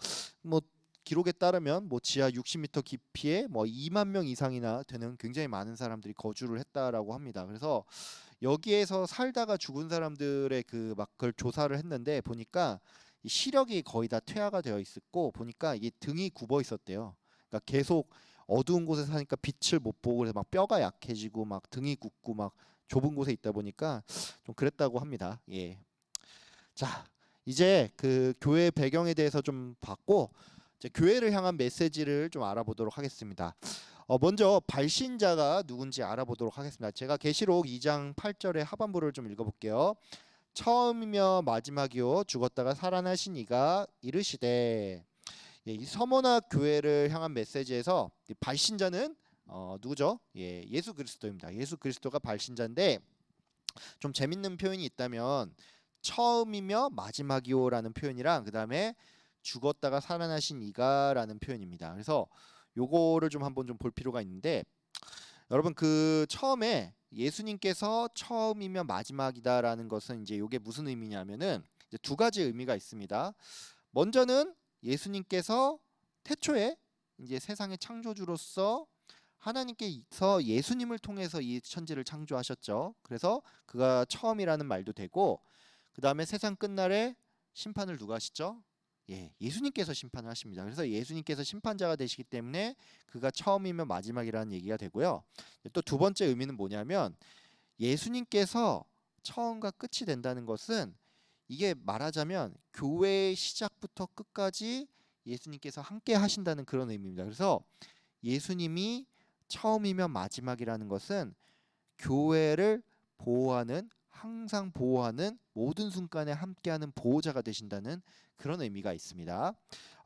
기록에 따르면 뭐 지하 60m 깊이에 뭐 2만 명 이상이나 되는 굉장히 많은 사람들이 거주를 했다라고 합니다. 그래서 여기에서 살다가 죽은 사람들의 그 막 그걸 조사를 했는데 보니까 이 시력이 거의 다 퇴화가 되어 있었고, 보니까 이게 등이 굽어 있었대요. 그러니까 계속 어두운 곳에 사니까 빛을 못 보고 그래서 막 뼈가 약해지고 막 등이 굽고 막 좁은 곳에 있다 보니까 좀 그랬다고 합니다. 예. 자, 이제 그 교회 배경에 대해서 좀 봤고, 이제 교회를 향한 메시지를 좀 알아보도록 하겠습니다. 먼저 발신자가 누군지 알아보도록 하겠습니다. 제가 계시록 2장 8절의 하반부를 좀 읽어볼게요. 처음이며 마지막이요 죽었다가 살아나신 이가 이르시되. 예, 이 서머나 교회를 향한 메시지에서 이 발신자는 누구죠? 예, 예수 그리스도입니다. 예수 그리스도가 발신자인데, 좀 재밌는 표현이 있다면 처음이며 마지막이요라는 표현이랑 그 다음에 죽었다가 살아나신 이가라는 표현입니다. 그래서 요거를 좀 한번 좀 볼 필요가 있는데, 여러분 그 처음에 예수님께서 처음이며 마지막이다라는 것은 이제 요게 무슨 의미냐면은 이제 두 가지 의미가 있습니다. 먼저는 예수님께서 태초에 이제 세상의 창조주로서 하나님께서 예수님을 통해서 이 천지를 창조하셨죠. 그래서 그가 처음이라는 말도 되고, 그 다음에 세상 끝날에 심판을 누가 하시죠? 예, 예수님께서 심판을 하십니다. 그래서 예수님께서 심판자가 되시기 때문에 그가 처음이면 마지막이라는 얘기가 되고요. 또 두 번째 의미는 뭐냐면 예수님께서 처음과 끝이 된다는 것은, 이게 말하자면 교회의 시작부터 끝까지 예수님께서 함께 하신다는 그런 의미입니다. 그래서 예수님이 처음이면 마지막이라는 것은 교회를 보호하는, 항상 보호하는, 모든 순간에 함께하는 보호자가 되신다는 그런 의미가 있습니다.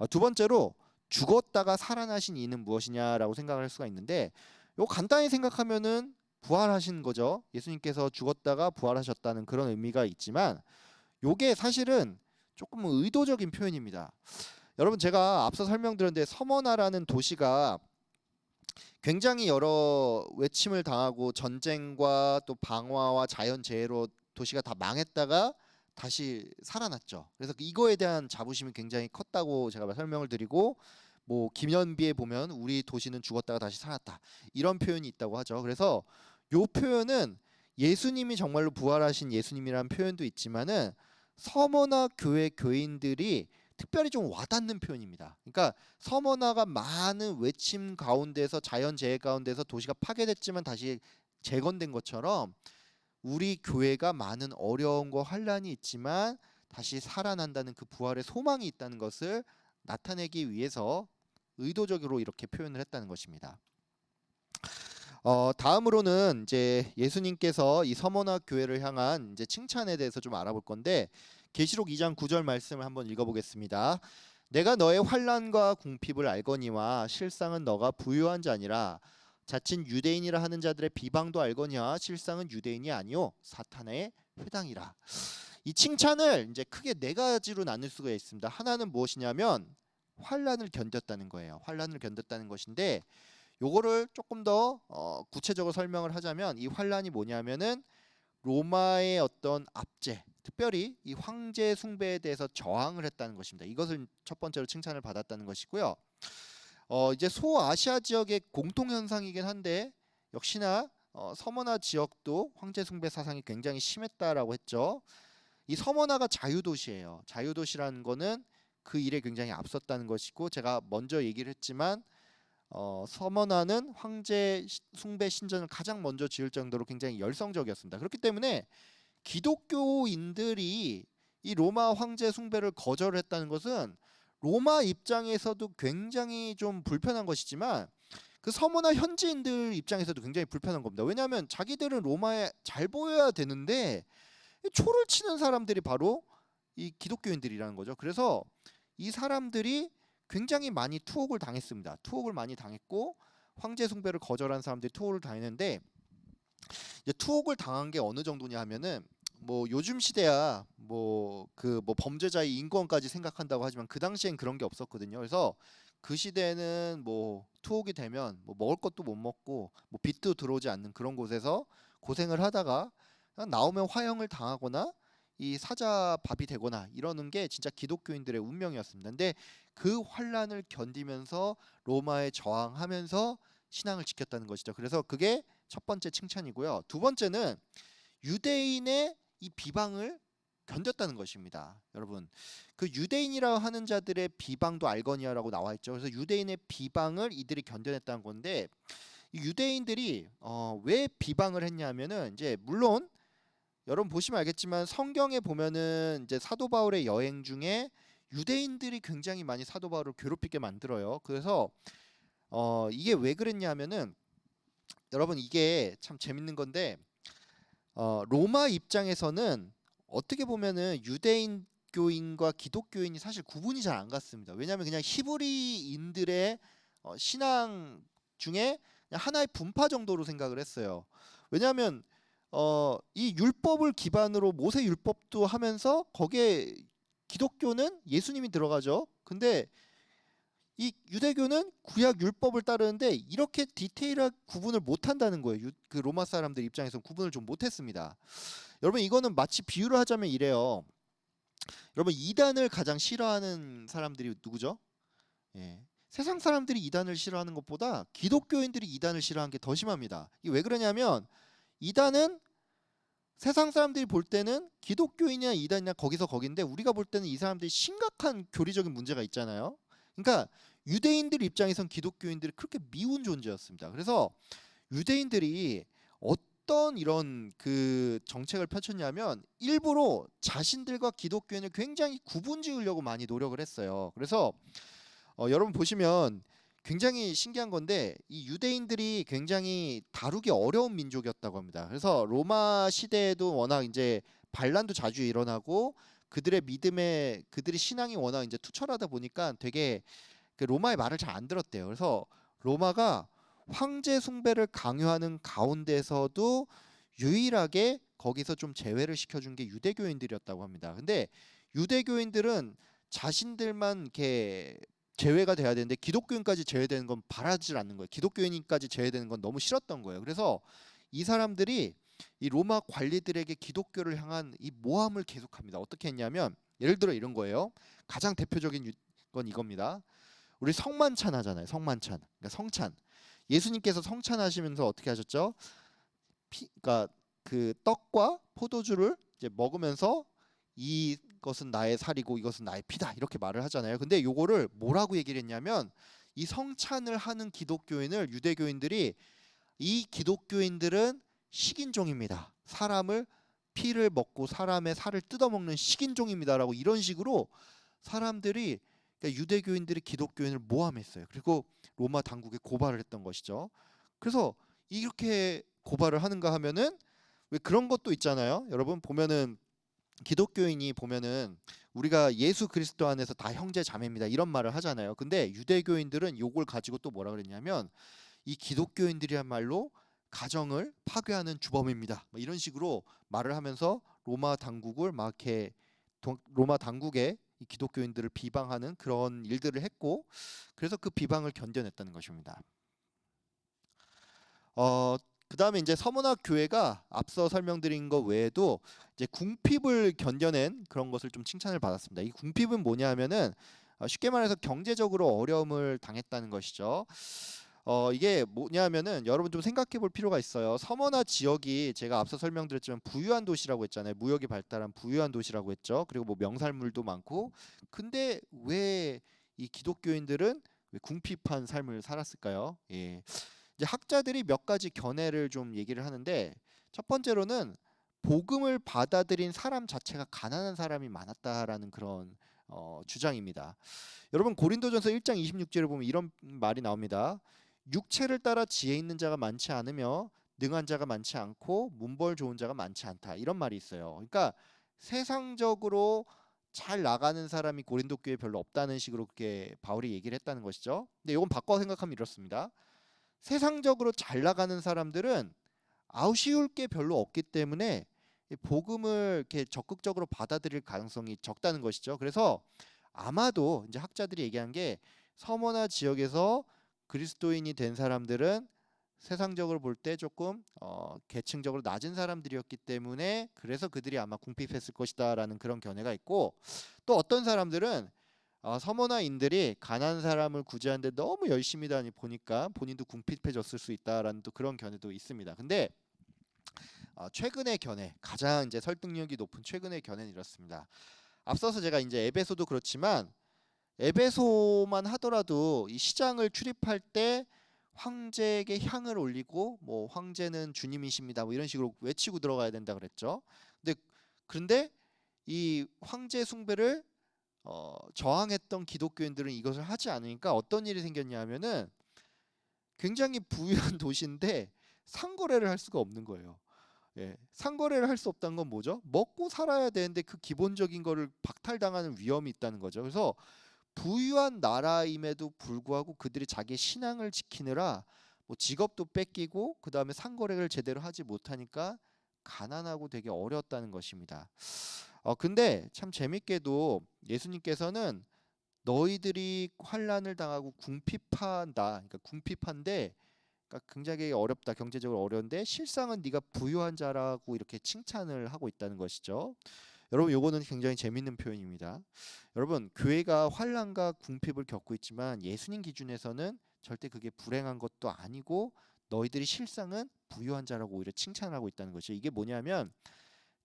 두 번째로 죽었다가 살아나신 이는 무엇이냐라고 생각을 할 수가 있는데, 요 간단히 생각하면은 부활하신 거죠. 예수님께서 죽었다가 부활하셨다는 그런 의미가 있지만, 요게 사실은 조금 의도적인 표현입니다. 여러분, 제가 앞서 설명드렸는데 서머나라는 도시가 굉장히 여러 외침을 당하고 전쟁과 또 방화와 자연재해로 도시가 다 망했다가 다시 살아났죠. 그래서 이거에 대한 자부심이 굉장히 컸다고 제가 설명을 드리고, 뭐 김연비에 보면 우리 도시는 죽었다가 다시 살았다, 이런 표현이 있다고 하죠. 그래서 요 표현은 예수님이 정말로 부활하신 예수님이라는 표현도 있지만은 서머나 교회 교인들이 특별히 좀 와닿는 표현입니다. 그러니까 서머나가 많은 외침 가운데서, 자연재해 가운데서 도시가 파괴됐지만 다시 재건된 것처럼 우리 교회가 많은 어려움과 환란이 있지만 다시 살아난다는 그 부활의 소망이 있다는 것을 나타내기 위해서 의도적으로 이렇게 표현을 했다는 것입니다. 다음으로는 이제 예수님께서 이 서머나 교회를 향한 이제 칭찬에 대해서 좀 알아볼 건데, 계시록 2장 9절 말씀을 한번 읽어보겠습니다. 내가 너의 환난과 궁핍을 알거니와 실상은 너가 부유한 자니라. 자칭 유대인이라 하는 자들의 비방도 알거니와 실상은 유대인이 아니요 사탄의 회당이라. 이 칭찬을 이제 크게 네 가지로 나눌 수가 있습니다. 하나는 무엇이냐면 환난을 견뎠다는 거예요. 환난을 견뎠다는 것인데, 요거를 조금 더 구체적으로 설명을 하자면 이 환란이 뭐냐면은 로마의 어떤 압제, 특별히 이 황제 숭배에 대해서 저항을 했다는 것입니다. 이것을 첫 번째로 칭찬을 받았다는 것이고요. 이제 소아시아 지역의 공통 현상이긴 한데, 역시나 서머나 지역도 황제 숭배 사상이 굉장히 심했다라고 했죠. 이 서머나가 자유도시예요. 자유도시라는 거는 그 일에 굉장히 앞섰다는 것이고, 제가 먼저 얘기를 했지만 서머나는 황제 숭배 신전을 가장 먼저 지을 정도로 굉장히 열성적이었습니다. 그렇기 때문에 기독교인들이 이 로마 황제 숭배를 거절했다는 것은 로마 입장에서도 굉장히 좀 불편한 것이지만 그 서머나 현지인들 입장에서도 굉장히 불편한 겁니다. 왜냐하면 자기들은 로마에 잘 보여야 되는데 초를 치는 사람들이 바로 이 기독교인들이라는 거죠. 그래서 이 사람들이 굉장히 많이 투옥을 당했습니다. 투옥을 많이 당했고, 황제 숭배를 거절한 사람들이 투옥을 당했는데, 이제 투옥을 당한 게 어느 정도냐 하면은 뭐 요즘 시대야 뭐 범죄자의 인권까지 생각한다고 하지만 그 당시엔 그런 게 없었거든요. 그래서 그 시대에는 뭐 투옥이 되면 뭐 먹을 것도 못 먹고 뭐 빛도 들어오지 않는 그런 곳에서 고생을 하다가 그냥 나오면 화형을 당하거나 이 사자밥이 되거나 이러는 게 진짜 기독교인들의 운명이었습니다. 근데 그 환란을 견디면서 로마에 저항하면서 신앙을 지켰다는 것이죠. 그래서 그게 첫 번째 칭찬이고요. 두 번째는 유대인의 이 비방을 견뎠다는 것입니다. 여러분, 그 유대인이라 하는 자들의 비방도 알거니아라고 나와 있죠. 그래서 유대인의 비방을 이들이 견뎌냈다는 건데, 이 유대인들이 왜 비방을 했냐면은 이제 물론 여러분 보시면 알겠지만 성경에 보면은 이제 사도 바울의 여행 중에 유대인들이 굉장히 많이 사도 바울을 괴롭히게 만들어요. 그래서 이게 왜 그랬냐면은 여러분, 이게 참 재밌는 건데 로마 입장에서는 어떻게 보면은 유대인 교인과 기독교인이 사실 구분이 잘 안 갔습니다. 왜냐하면 그냥 히브리인들의 신앙 중에 그냥 하나의 분파 정도로 생각을 했어요. 왜냐하면 이 율법을 기반으로 모세 율법도 하면서 거기에 기독교는 예수님이 들어가죠. 근데 이 유대교는 구약 율법을 따르는데 이렇게 디테일한 구분을 못 한다는 거예요. 그 로마 사람들 입장에서 구분을 좀 못했습니다. 여러분, 이거는 마치 비유를 하자면 이래요. 여러분, 이단을 가장 싫어하는 사람들이 누구죠? 예. 세상 사람들이 이단을 싫어하는 것보다 기독교인들이 이단을 싫어하는 게 더 심합니다. 이게 왜 그러냐면 이단은 세상 사람들이 볼 때는 기독교인이나 이단이나 거기서 거긴데, 우리가 볼 때는 이 사람들이 심각한 교리적인 문제가 있잖아요. 그러니까 유대인들 입장에선 기독교인들이 그렇게 미운 존재였습니다. 그래서 유대인들이 어떤 이런 그 정책을 펼쳤냐면 일부러 자신들과 기독교인을 굉장히 구분 지으려고 많이 노력을 했어요. 그래서 여러분 보시면 굉장히 신기한 건데 이 유대인들이 굉장히 다루기 어려운 민족이었다고 합니다. 그래서 로마 시대에도 워낙 이제 반란도 자주 일어나고 그들의 믿음에 그들의 신앙이 워낙 이제 투철하다 보니까 되게 그 로마의 말을 잘 안 들었대요. 그래서 로마가 황제 숭배를 강요하는 가운데서도 유일하게 거기서 좀 제외를 시켜준 게 유대교인들이었다고 합니다. 근데 유대교인들은 자신들만 이렇게 제외가 돼야 되는데 기독교인까지 제외되는 건 바라질 않는 거예요. 기독교인까지 제외되는 건 너무 싫었던 거예요. 그래서 이 사람들이 이 로마 관리들에게 기독교를 향한 이 모함을 계속합니다. 어떻게 했냐면 예를 들어 이런 거예요. 가장 대표적인 건 이겁니다. 우리 성만찬 하잖아요. 성만찬. 그러니까 성찬. 예수님께서 성찬하시면서 어떻게 하셨죠? 그러니까 그 떡과 포도주를 이제 먹으면서 이것은 나의 살이고 이것은 나의 피다 이렇게 말을 하잖아요. 근데 요거를 뭐라고 얘기를 했냐면 이 성찬을 하는 기독교인을 유대교인들이 이 기독교인들은 식인종입니다. 사람을 피를 먹고 사람의 살을 뜯어먹는 식인종입니다라고 이런 식으로 사람들이 그러니까 유대교인들이 기독교인을 모함했어요. 그리고 로마 당국에 고발을 했던 것이죠. 그래서 이렇게 고발을 하는가 하면은 왜 그런 것도 있잖아요. 여러분 보면은 기독교인이 보면은 우리가 예수 그리스도 안에서 다 형제 자매입니다. 이런 말을 하잖아요. 근데 유대교인들은 요걸 가지고 또 뭐라 그랬냐면 이 기독교인들이야말로 가정을 파괴하는 주범입니다. 뭐 이런 식으로 말을 하면서 로마 당국을 막 이렇게 로마 당국의 이 기독교인들을 비방하는 그런 일들을 했고 그래서 그 비방을 견뎌냈다는 것입니다. 그다음에 이제 서문학 교회가 앞서 설명드린 것 외에도 이제 궁핍을 견뎌낸 그런 것을 좀 칭찬을 받았습니다. 이 궁핍은 뭐냐 하면은 쉽게 말해서 경제적으로 어려움을 당했다는 것이죠. 이게 뭐냐면은 여러분 좀 생각해 볼 필요가 있어요. 서머나 지역이 제가 앞서 설명드렸지만 부유한 도시라고 했잖아요. 무역이 발달한 부유한 도시라고 했죠. 그리고 뭐 명산물도 많고. 근데 왜 이 기독교인들은 왜 궁핍한 삶을 살았을까요? 예. 이제 학자들이 몇 가지 견해를 좀 얘기를 하는데 첫 번째로는 복음을 받아들인 사람 자체가 가난한 사람이 많았다라는 그런 주장입니다. 여러분 고린도전서 1장 26절을 보면 이런 말이 나옵니다. 육체를 따라 지혜 있는 자가 많지 않으며 능한 자가 많지 않고 문벌 좋은 자가 많지 않다. 이런 말이 있어요. 그러니까 세상적으로 잘 나가는 사람이 고린도 교회에 별로 없다는 식으로 그렇게 바울이 얘기를 했다는 것이죠. 근데 이건 바꿔 생각하면 이렇습니다. 세상적으로 잘 나가는 사람들은 아쉬울 게 별로 없기 때문에 복음을 이렇게 적극적으로 받아들일 가능성이 적다는 것이죠. 그래서 아마도 이제 학자들이 얘기한 게 서머나 지역에서 그리스도인이 된 사람들은 세상적으로 볼 때 조금 계층적으로 낮은 사람들이었기 때문에 그래서 그들이 아마 궁핍했을 것이다라는 그런 견해가 있고 또 어떤 사람들은 서머나인들이 가난한 사람을 구제하는데 너무 열심히 다니 보니까 본인도 궁핍해졌을 수 있다라는 또 그런 견해도 있습니다. 근데 최근의 견해, 가장 이제 설득력이 높은 최근의 견해는 이렇습니다. 앞서서 제가 이제 에베소도 그렇지만 에베소만 하더라도 이 시장을 출입할 때 황제에게 향을 올리고 뭐 황제는 주님이십니다. 뭐 이런 식으로 외치고 들어가야 된다 그랬죠. 그런데 이 황제 숭배를 저항했던 기독교인들은 이것을 하지 않으니까 어떤 일이 생겼냐면은 굉장히 부유한 도시인데 상거래를 할 수가 없는 거예요. 예, 상거래를 할 수 없다는 건 뭐죠? 먹고 살아야 되는데 그 기본적인 거를 박탈당하는 위험이 있다는 거죠. 그래서 부유한 나라임에도 불구하고 그들이 자기의 신앙을 지키느라 뭐 직업도 뺏기고 그 다음에 상거래를 제대로 하지 못하니까 가난하고 되게 어려웠다는 것입니다. 근데 참 재밌게도 예수님께서는 너희들이 환난을 당하고 궁핍한다. 그러니까 궁핍한데 그러니까 굉장히 어렵다. 경제적으로 어려운데 실상은 네가 부유한 자라고 이렇게 칭찬을 하고 있다는 것이죠. 여러분 요거는 굉장히 재밌는 표현입니다. 여러분 교회가 환난과 궁핍을 겪고 있지만 예수님 기준에서는 절대 그게 불행한 것도 아니고 너희들이 실상은 부유한 자라고 오히려 칭찬하고 있다는 것이죠. 이게 뭐냐면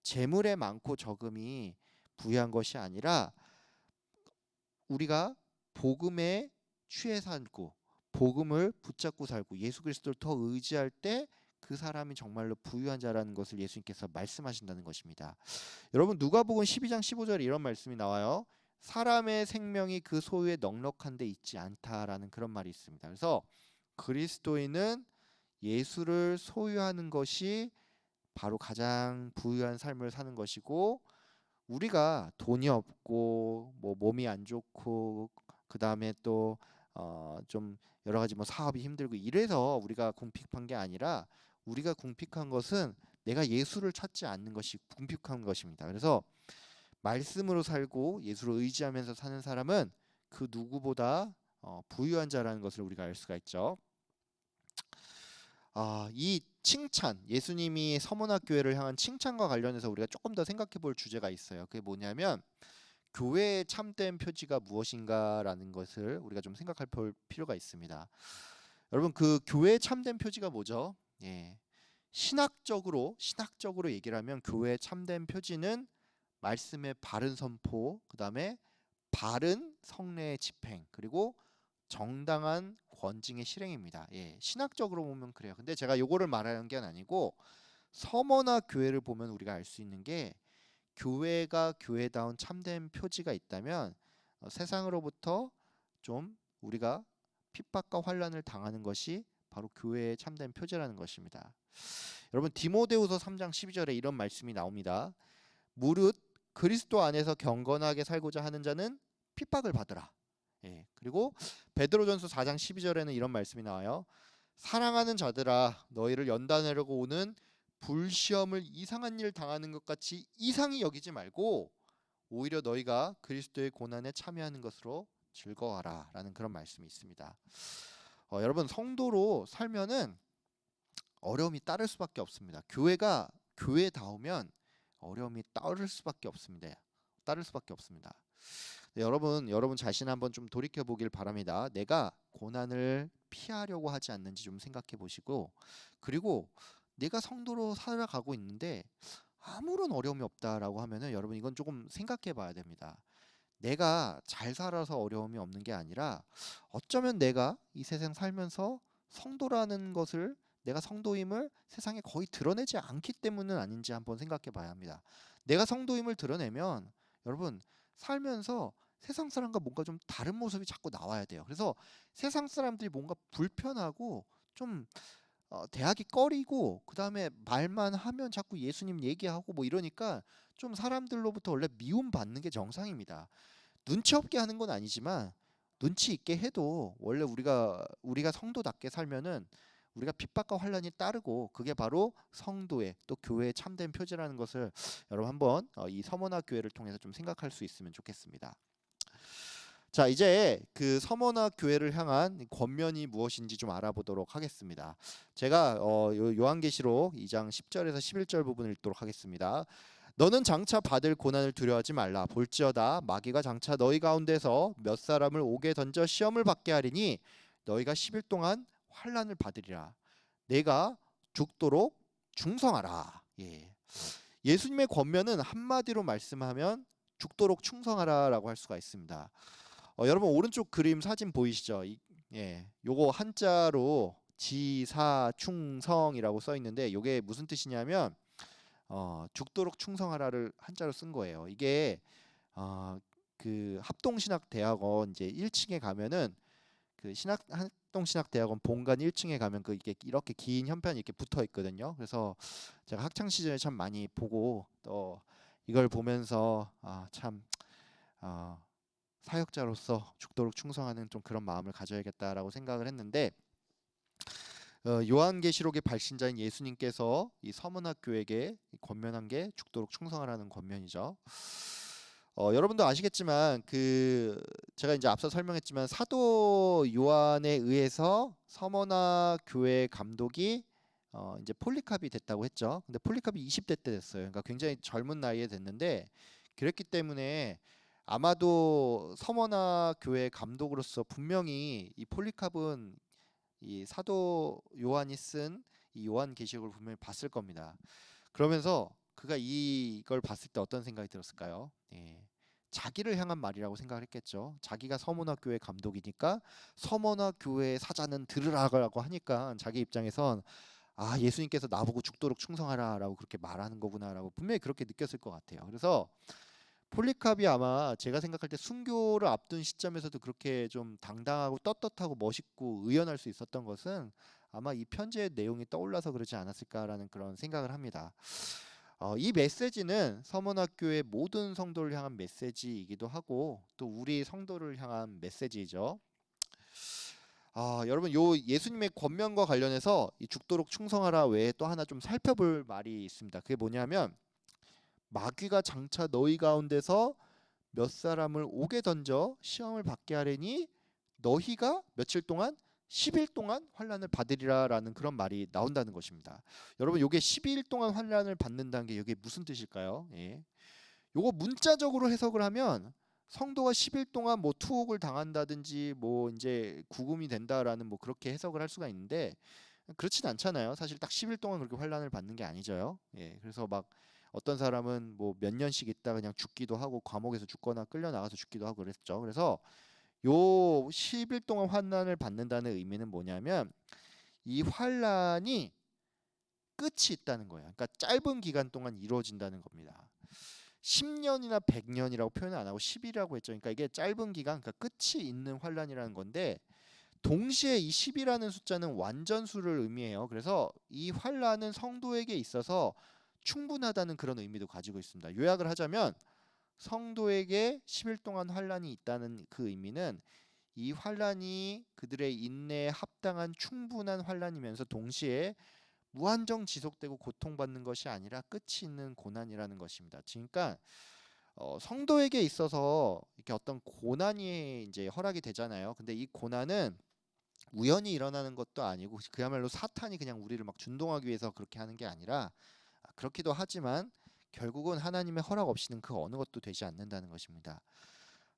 재물의 많고 적음이 부유한 것이 아니라 우리가 복음에 취해 살고 복음을 붙잡고 살고 예수 그리스도를 더 의지할 때 그 사람이 정말로 부유한 자라는 것을 예수님께서 말씀하신다는 것입니다. 여러분 누가복음 12장 15절에 이런 말씀이 나와요. 사람의 생명이 그 소유에 넉넉한 데 있지 않다라는 그런 말이 있습니다. 그래서 그리스도인은 예수를 소유하는 것이 바로 가장 부유한 삶을 사는 것이고, 우리가 돈이 없고 뭐 몸이 안 좋고 그다음에 또 좀 여러 가지 뭐 사업이 힘들고 이래서 우리가 궁핍한 게 아니라, 우리가 궁핍한 것은 내가 예수를 찾지 않는 것이 궁핍한 것입니다. 그래서 말씀으로 살고 예수를 의지하면서 사는 사람은 그 누구보다 부유한 자라는 것을 우리가 알 수가 있죠. 이 칭찬, 예수님이 서머나 교회를 향한 칭찬과 관련해서 우리가 조금 더 생각해 볼 주제가 있어요. 그게 뭐냐면, 교회의 참된 표지가 무엇인가라는 것을 우리가 좀 생각할 필요가 있습니다. 여러분, 그 교회의 참된 표지가 뭐죠? 예. 신학적으로 얘기를 하면 교회의 참된 표지는 말씀의 바른 선포, 그다음에 바른 성례의 집행, 그리고 정당한 권징의 실행입니다. 예, 신학적으로 보면 그래요. 근데 제가 요거를 말하는 게 아니고, 서머나 교회를 보면 우리가 알 수 있는 게, 교회가 교회다운 참된 표지가 있다면 세상으로부터 좀 우리가 핍박과 환난을 당하는 것이 바로 교회의 참된 표지라는 것입니다. 여러분, 디모데후서 3장 12절에 이런 말씀이 나옵니다. 무릇 그리스도 안에서 경건하게 살고자 하는 자는 핍박을 받으라. 예. 그리고 베드로전서 4장 12절에는 이런 말씀이 나와요. 사랑하는 자들아, 너희를 연단하려고 오는 불시험을 이상한 일 당하는 것 같이 이상히 여기지 말고 오히려 너희가 그리스도의 고난에 참여하는 것으로 즐거워하라라는 그런 말씀이 있습니다. 여러분, 성도로 살면은 어려움이 따를 수밖에 없습니다. 교회가 교회다우면 어려움이 따를 수밖에 없습니다. 네, 여러분 자신 한번 좀 돌이켜 보길 바랍니다. 내가 고난을 피하려고 하지 않는지 좀 생각해 보시고, 그리고 내가 성도로 살아가고 있는데 아무런 어려움이 없다라고 하면은, 여러분 이건 조금 생각해 봐야 됩니다. 내가 잘 살아서 어려움이 없는 게 아니라, 어쩌면 내가 이 세상 살면서 성도라는 것을, 내가 성도임을 세상에 거의 드러내지 않기 때문은 아닌지 한번 생각해 봐야 합니다. 내가 성도임을 드러내면 여러분, 살면서 세상 사람과 뭔가 좀 다른 모습이 자꾸 나와야 돼요. 그래서 세상 사람들이 뭔가 불편하고 좀 대하기 꺼리고, 그다음에 말만 하면 자꾸 예수님 얘기하고 뭐 이러니까 좀 사람들로부터 원래 미움 받는 게 정상입니다. 눈치 없게 하는 건 아니지만, 눈치 있게 해도 원래 우리가 성도답게 살면은 우리가 핍박과 환난이 따르고, 그게 바로 성도의 또 교회의 참된 표지라는 것을 여러분 한번 이 서머나 교회를 통해서 좀 생각할 수 있으면 좋겠습니다. 자, 이제 그 서머나 교회를 향한 권면이 무엇인지 좀 알아보도록 하겠습니다. 제가 요한계시록 2장 10절에서 11절 부분을 읽도록 하겠습니다. 너는 장차 받을 고난을 두려워하지 말라. 볼지어다 마귀가 장차 너희 가운데서 몇 사람을 옥에 던져 시험을 받게 하리니 너희가 10일 동안 환난을 받으리라. 내가 죽도록 충성하라. 예. 예수님의 권면은 한마디로 말씀하면 죽도록 충성하라라고 할 수가 있습니다. 여러분, 오른쪽 그림 사진 보이시죠? 예, 요거 한자로 지사충성이라고 써 있는데, 요게 무슨 뜻이냐면 죽도록 충성하라를 한자로 쓴 거예요. 이게 그 합동신학대학원 이제 1층에 가면은, 그 합동신학대학원 본관 1층에 가면 그 이게 이렇게 긴 현판이 이렇게 붙어 있거든요. 그래서 제가 학창 시절에 참 많이 보고, 또 이걸 보면서 참 사역자로서 죽도록 충성하는 좀 그런 마음을 가져야겠다라고 생각을 했는데, 요한계시록의 발신자인 예수님께서 이 서문학 교회에게 권면한 게 죽도록 충성하라는 권면이죠. 여러분도 아시겠지만, 그 제가 이제 앞서 설명했지만, 사도 요한에 의해서 서머나 교회 감독이 이제 폴리캅이 됐다고 했죠. 근데 폴리캅이 20대 때 됐어요. 그러니까 굉장히 젊은 나이에 됐는데, 그랬기 때문에 아마도 서머나 교회 감독으로서 분명히 이 폴리캅은 이 사도 요한이 쓴 이 요한계시록을 분명히 봤을 겁니다. 그러면서 그가 이걸 봤을 때 어떤 생각이 들었을까요? 예. 자기를 향한 말이라고 생각을 했겠죠. 자기가 서머나 교회 감독이니까 서머나 교회 사자는 들으라고 하니까, 자기 입장에선 예수님께서 나보고 죽도록 충성하라라고 그렇게 말하는 거구나라고 분명히 그렇게 느꼈을 것 같아요. 그래서 폴리캅이 아마 제가 생각할 때 순교를 앞둔 시점에서도 그렇게 좀 당당하고 떳떳하고 멋있고 의연할 수 있었던 것은 아마 이 편지의 내용이 떠올라서 그러지 않았을까라는 그런 생각을 합니다. 이 메시지는 서문학교의 모든 성도를 향한 메시지이기도 하고 또 우리 성도를 향한 메시지이죠. 여러분 요 예수님의 권면과 관련해서 이 죽도록 충성하라 외에 또 하나 좀 살펴볼 말이 있습니다. 그게 뭐냐면 마귀가 장차 너희 가운데서 몇 사람을 옥에 던져 시험을 받게 하려니 너희가 며칠 동안 10일 동안 환난을 받으리라라는 그런 말이 나온다는 것입니다. 여러분 요게 12일 동안 환난을 받는다는 게 이게 무슨 뜻일까요? 예. 요거 문자적으로 해석을 하면 성도가 10일 동안 뭐 투옥을 당한다든지 뭐 이제 구금이 된다라는 뭐 그렇게 해석을 할 수가 있는데 그렇진 않잖아요. 사실 딱 10일 동안 그렇게 환난을 받는 게 아니죠. 예. 그래서 막 어떤 사람은 뭐 몇 년씩 있다 그냥 죽기도 하고 감옥에서 죽거나 끌려 나가서 죽기도 하고 그랬죠. 그래서 요 10일 동안 환난을 받는다는 의미는 뭐냐면 이 환난이 끝이 있다는 거예요. 그러니까 짧은 기간 동안 이루어진다는 겁니다. 10년이나 100년이라고 표현을 안 하고 10이라고 했죠. 그러니까 이게 짧은 기간, 그러니까 끝이 있는 환란이라는 건데 동시에 이 10이라는 숫자는 완전수를 의미해요. 그래서 이 환란은 성도에게 있어서 충분하다는 그런 의미도 가지고 있습니다. 요약을 하자면 성도에게 10일 동안 환란이 있다는 그 의미는 이 환란이 그들의 인내에 합당한 충분한 환란이면서 동시에 무한정 지속되고 고통받는 것이 아니라 끝이 있는 고난이라는 것입니다. 그러니까 성도에게 있어서 이렇게 어떤 고난이 이제 허락이 되잖아요. 근데 이 고난은 우연히 일어나는 것도 아니고 그야말로 사탄이 그냥 우리를 막 준동하기 위해서 그렇게 하는 게 아니라 그렇기도 하지만 결국은 하나님의 허락 없이는 그 어느 것도 되지 않는다는 것입니다.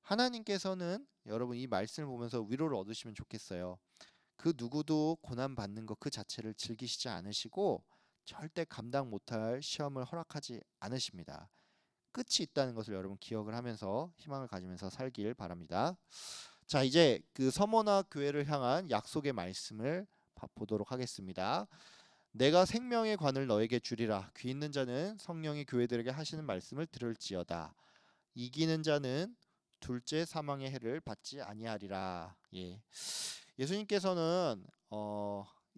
하나님께서는 여러분 이 말씀을 보면서 위로를 얻으시면 좋겠어요. 그 누구도 고난 받는 것 그 자체를 즐기시지 않으시고 절대 감당 못할 시험을 허락하지 않으십니다. 끝이 있다는 것을 여러분 기억을 하면서 희망을 가지면서 살길 바랍니다. 자, 이제 그 서머나 교회를 향한 약속의 말씀을 보도록 하겠습니다. 내가 생명의 관을 너에게 주리라. 귀 있는 자는 성령이 교회들에게 하시는 말씀을 들을지어다. 이기는 자는 둘째 사망의 해를 받지 아니하리라. 예. 예수님께서는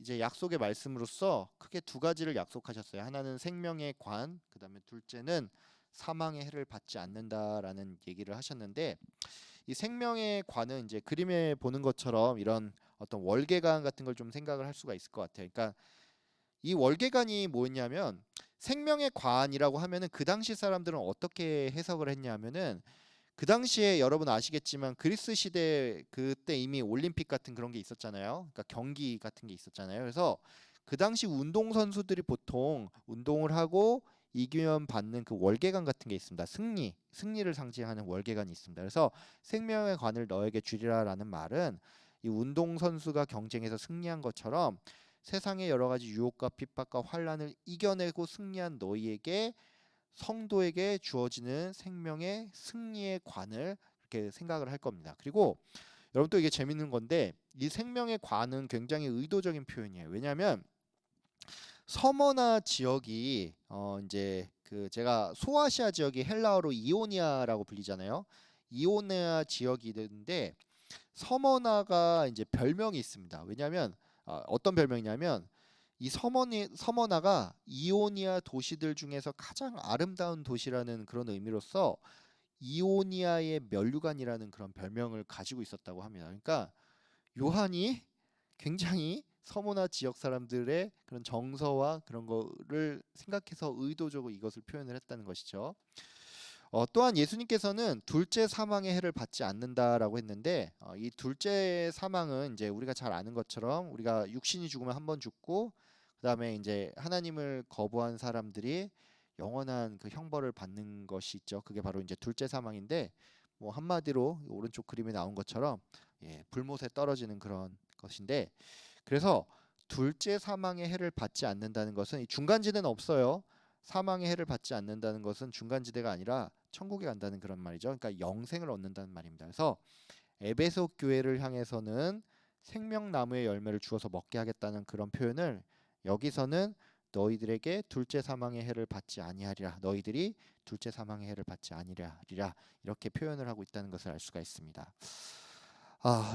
이제 약속의 말씀으로써 크게 두 가지를 약속하셨어요. 하나는 생명의 관, 그다음에 둘째는 사망의 해를 받지 않는다라는 얘기를 하셨는데 이 생명의 관은 이제 그림에 보는 것처럼 이런 어떤 월계관 같은 걸 좀 생각을 할 수가 있을 것 같아요. 그러니까 이 월계관이 뭐였냐면 생명의 관이라고 하면은 그 당시 사람들은 어떻게 해석을 했냐면은 그 당시에 여러분 아시겠지만 그리스 시대 그때 이미 올림픽 같은 그런 게 있었잖아요. 그러니까 경기 같은 게 있었잖아요. 그래서 그 당시 운동 선수들이 보통 운동을 하고 이기면 받는 그 월계관 같은 게 있습니다. 승리를 상징하는 월계관이 있습니다. 그래서 생명의 관을 너에게 주리라라는 말은 이 운동 선수가 경쟁에서 승리한 것처럼 세상의 여러 가지 유혹과 핍박과 환란을 이겨내고 승리한 너희에게 성도에게 주어지는 생명의 승리의 관을 이렇게 생각을 할 겁니다. 그리고 여러분 또 이게 재밌는 건데 이 생명의 관은 굉장히 의도적인 표현이에요. 왜냐하면 서머나 지역이 이제 그 제가 소아시아 지역이 헬라어로 이오니아라고 불리잖아요. 이오니아 지역이 있는데 서머나가 이제 별명이 있습니다. 왜냐하면 어떤 별명이냐면 이 서머나가 이오니아 도시들 중에서 가장 아름다운 도시라는 그런 의미로서 이오니아의 면류관이라는 그런 별명을 가지고 있었다고 합니다. 그러니까 요한이 굉장히 서머나 지역 사람들의 그런 정서와 그런 거를 생각해서 의도적으로 이것을 표현을 했다는 것이죠. 또한 예수님께서는 둘째 사망의 해를 받지 않는다라고 했는데 이 둘째 사망은 이제 우리가 잘 아는 것처럼 우리가 육신이 죽으면 한 번 죽고 그다음에 이제 하나님을 거부한 사람들이 영원한 그 형벌을 받는 것이 있죠. 그게 바로 이제 둘째 사망인데 뭐 한마디로 오른쪽 그림에 나온 것처럼 불못에 떨어지는 그런 것인데 그래서 둘째 사망의 해를 받지 않는다는 것은 이 중간지대는 없어요. 사망의 해를 받지 않는다는 것은 중간지대가 아니라 천국에 간다는 그런 말이죠. 그러니까 영생을 얻는다는 말입니다. 그래서 에베소 교회를 향해서는 생명나무의 열매를 주어서 먹게 하겠다는 그런 표현을 여기서는 너희들에게 둘째 사망의 해를 받지 아니하리라. 너희들이 둘째 사망의 해를 받지 아니하리라. 이렇게 표현을 하고 있다는 것을 알 수가 있습니다.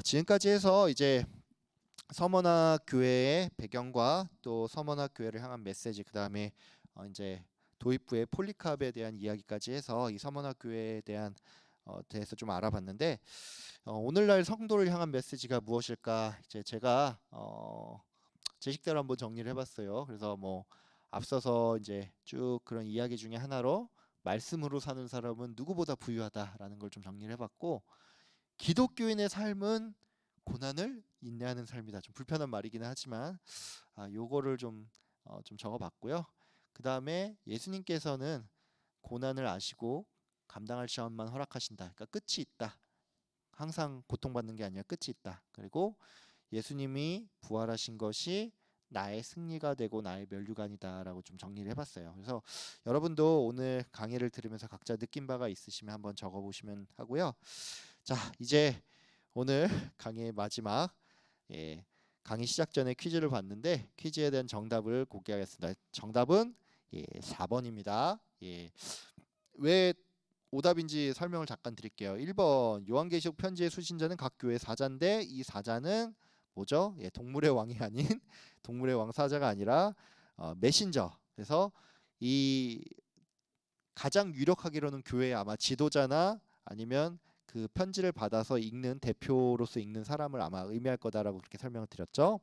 지금까지 해서 이제 서머나 교회의 배경과 또 서머나 교회를 향한 메시지, 그 다음에 이제 도입부의 폴리캅에 대한 이야기까지 해서 이 서머나 교회에 대한 대해서 좀 알아봤는데, 오늘날 성도를 향한 메시지가 무엇일까? 이제 제가 제 식대로 한번 정리를 해봤어요. 그래서 뭐 앞서서 이제 쭉 그런 이야기 중에 하나로 말씀으로 사는 사람은 누구보다 부유하다라는 걸 좀 정리를 해봤고, 기독교인의 삶은 고난을 인내하는 삶이다. 좀 불편한 말이기는 하지만 요거를 좀 적어봤고요. 그 다음에 예수님께서는 고난을 아시고 감당할 시험만 허락하신다. 그러니까 끝이 있다. 항상 고통받는 게 아니라 끝이 있다. 그리고 예수님이 부활하신 것이 나의 승리가 되고 나의 면류관이다라고 좀 정리를 해봤어요. 그래서 여러분도 오늘 강의를 들으면서 각자 느낀 바가 있으시면 한번 적어보시면 하고요. 자, 이제 오늘 강의의 마지막, 강의 시작 전에 퀴즈를 봤는데 퀴즈에 대한 정답을 공개하겠습니다. 정답은 4번입니다. 왜 오답인지 설명을 잠깐 드릴게요. 1번 요한계시록 편지의 수신자는 각 교회 사자인데 이 사자는 뭐죠? 동물의 왕이 아닌 동물의 왕 사자가 아니라 메신저. 그래서 이 가장 유력하기로는 교회의 아마 지도자나 아니면 그 편지를 받아서 읽는 대표로서 읽는 사람을 아마 의미할 거다라고 그렇게 설명을 드렸죠.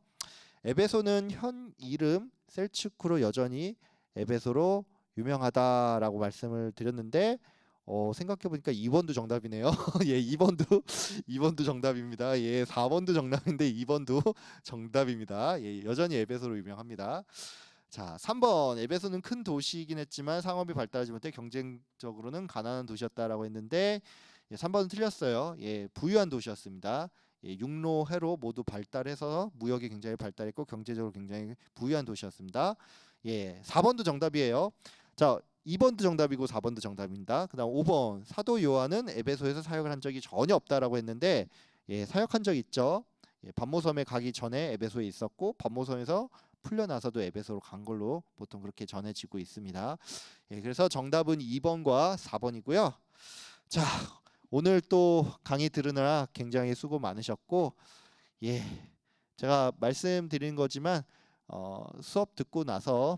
에베소는 현 이름 셀츠쿠로 여전히 에베소로 유명하다라고 말씀을 드렸는데 생각해 보니까 2번도 정답이네요. 2번도 정답입니다. 4번도 정답인데 2번도 정답입니다. 여전히 에베소로 유명합니다. 자, 3번 에베소는 큰 도시이긴 했지만 상업이 발달하지 못해 경쟁적으로는 가난한 도시였다라고 했는데 3번은 틀렸어요. 부유한 도시였습니다. 육로, 해로 모두 발달해서 무역이 굉장히 발달했고 경제적으로 굉장히 부유한 도시였습니다. 4번도 정답이에요. 자, 2번도 정답이고 4번도 정답입니다. 그다음 5번 사도 요한은 에베소에서 사역을 한 적이 전혀 없다라고 했는데 사역한 적 있죠. 반모섬에 가기 전에 에베소에 있었고 반모섬에서 풀려나서도 에베소로 간 걸로 보통 그렇게 전해지고 있습니다. 그래서 정답은 2번과 4번이고요. 자, 오늘 또 강의 들으느라 굉장히 수고 많으셨고, 제가 말씀드린 거지만 수업 듣고 나서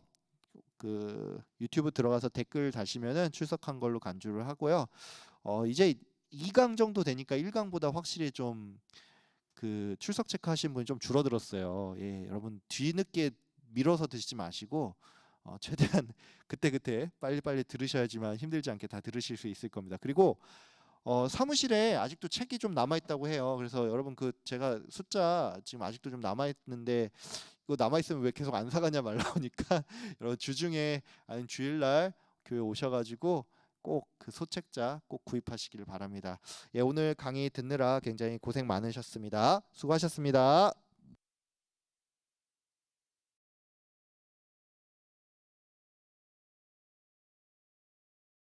그 유튜브 들어가서 댓글 다시면은 출석한 걸로 간주를 하고요. 이제 2강 정도 되니까 1강보다 확실히 좀 그 출석 체크하신 분이 좀 줄어들었어요. 여러분 뒤늦게 밀어서 드시지 마시고 최대한 그때그때 빨리빨리 들으셔야지만 힘들지 않게 다 들으실 수 있을 겁니다. 그리고 사무실에 아직도 책이 좀 남아 있다고 해요. 그래서 여러분 그 제가 숫자 지금 아직도 좀 남아 있는데 이거 남아 있으면 왜 계속 안 사가냐 말 나오니까 여러분 주중에 아니면 주일날 교회 오셔가지고 꼭 그 소책자 꼭 구입하시기를 바랍니다. 오늘 강의 듣느라 굉장히 고생 많으셨습니다. 수고하셨습니다.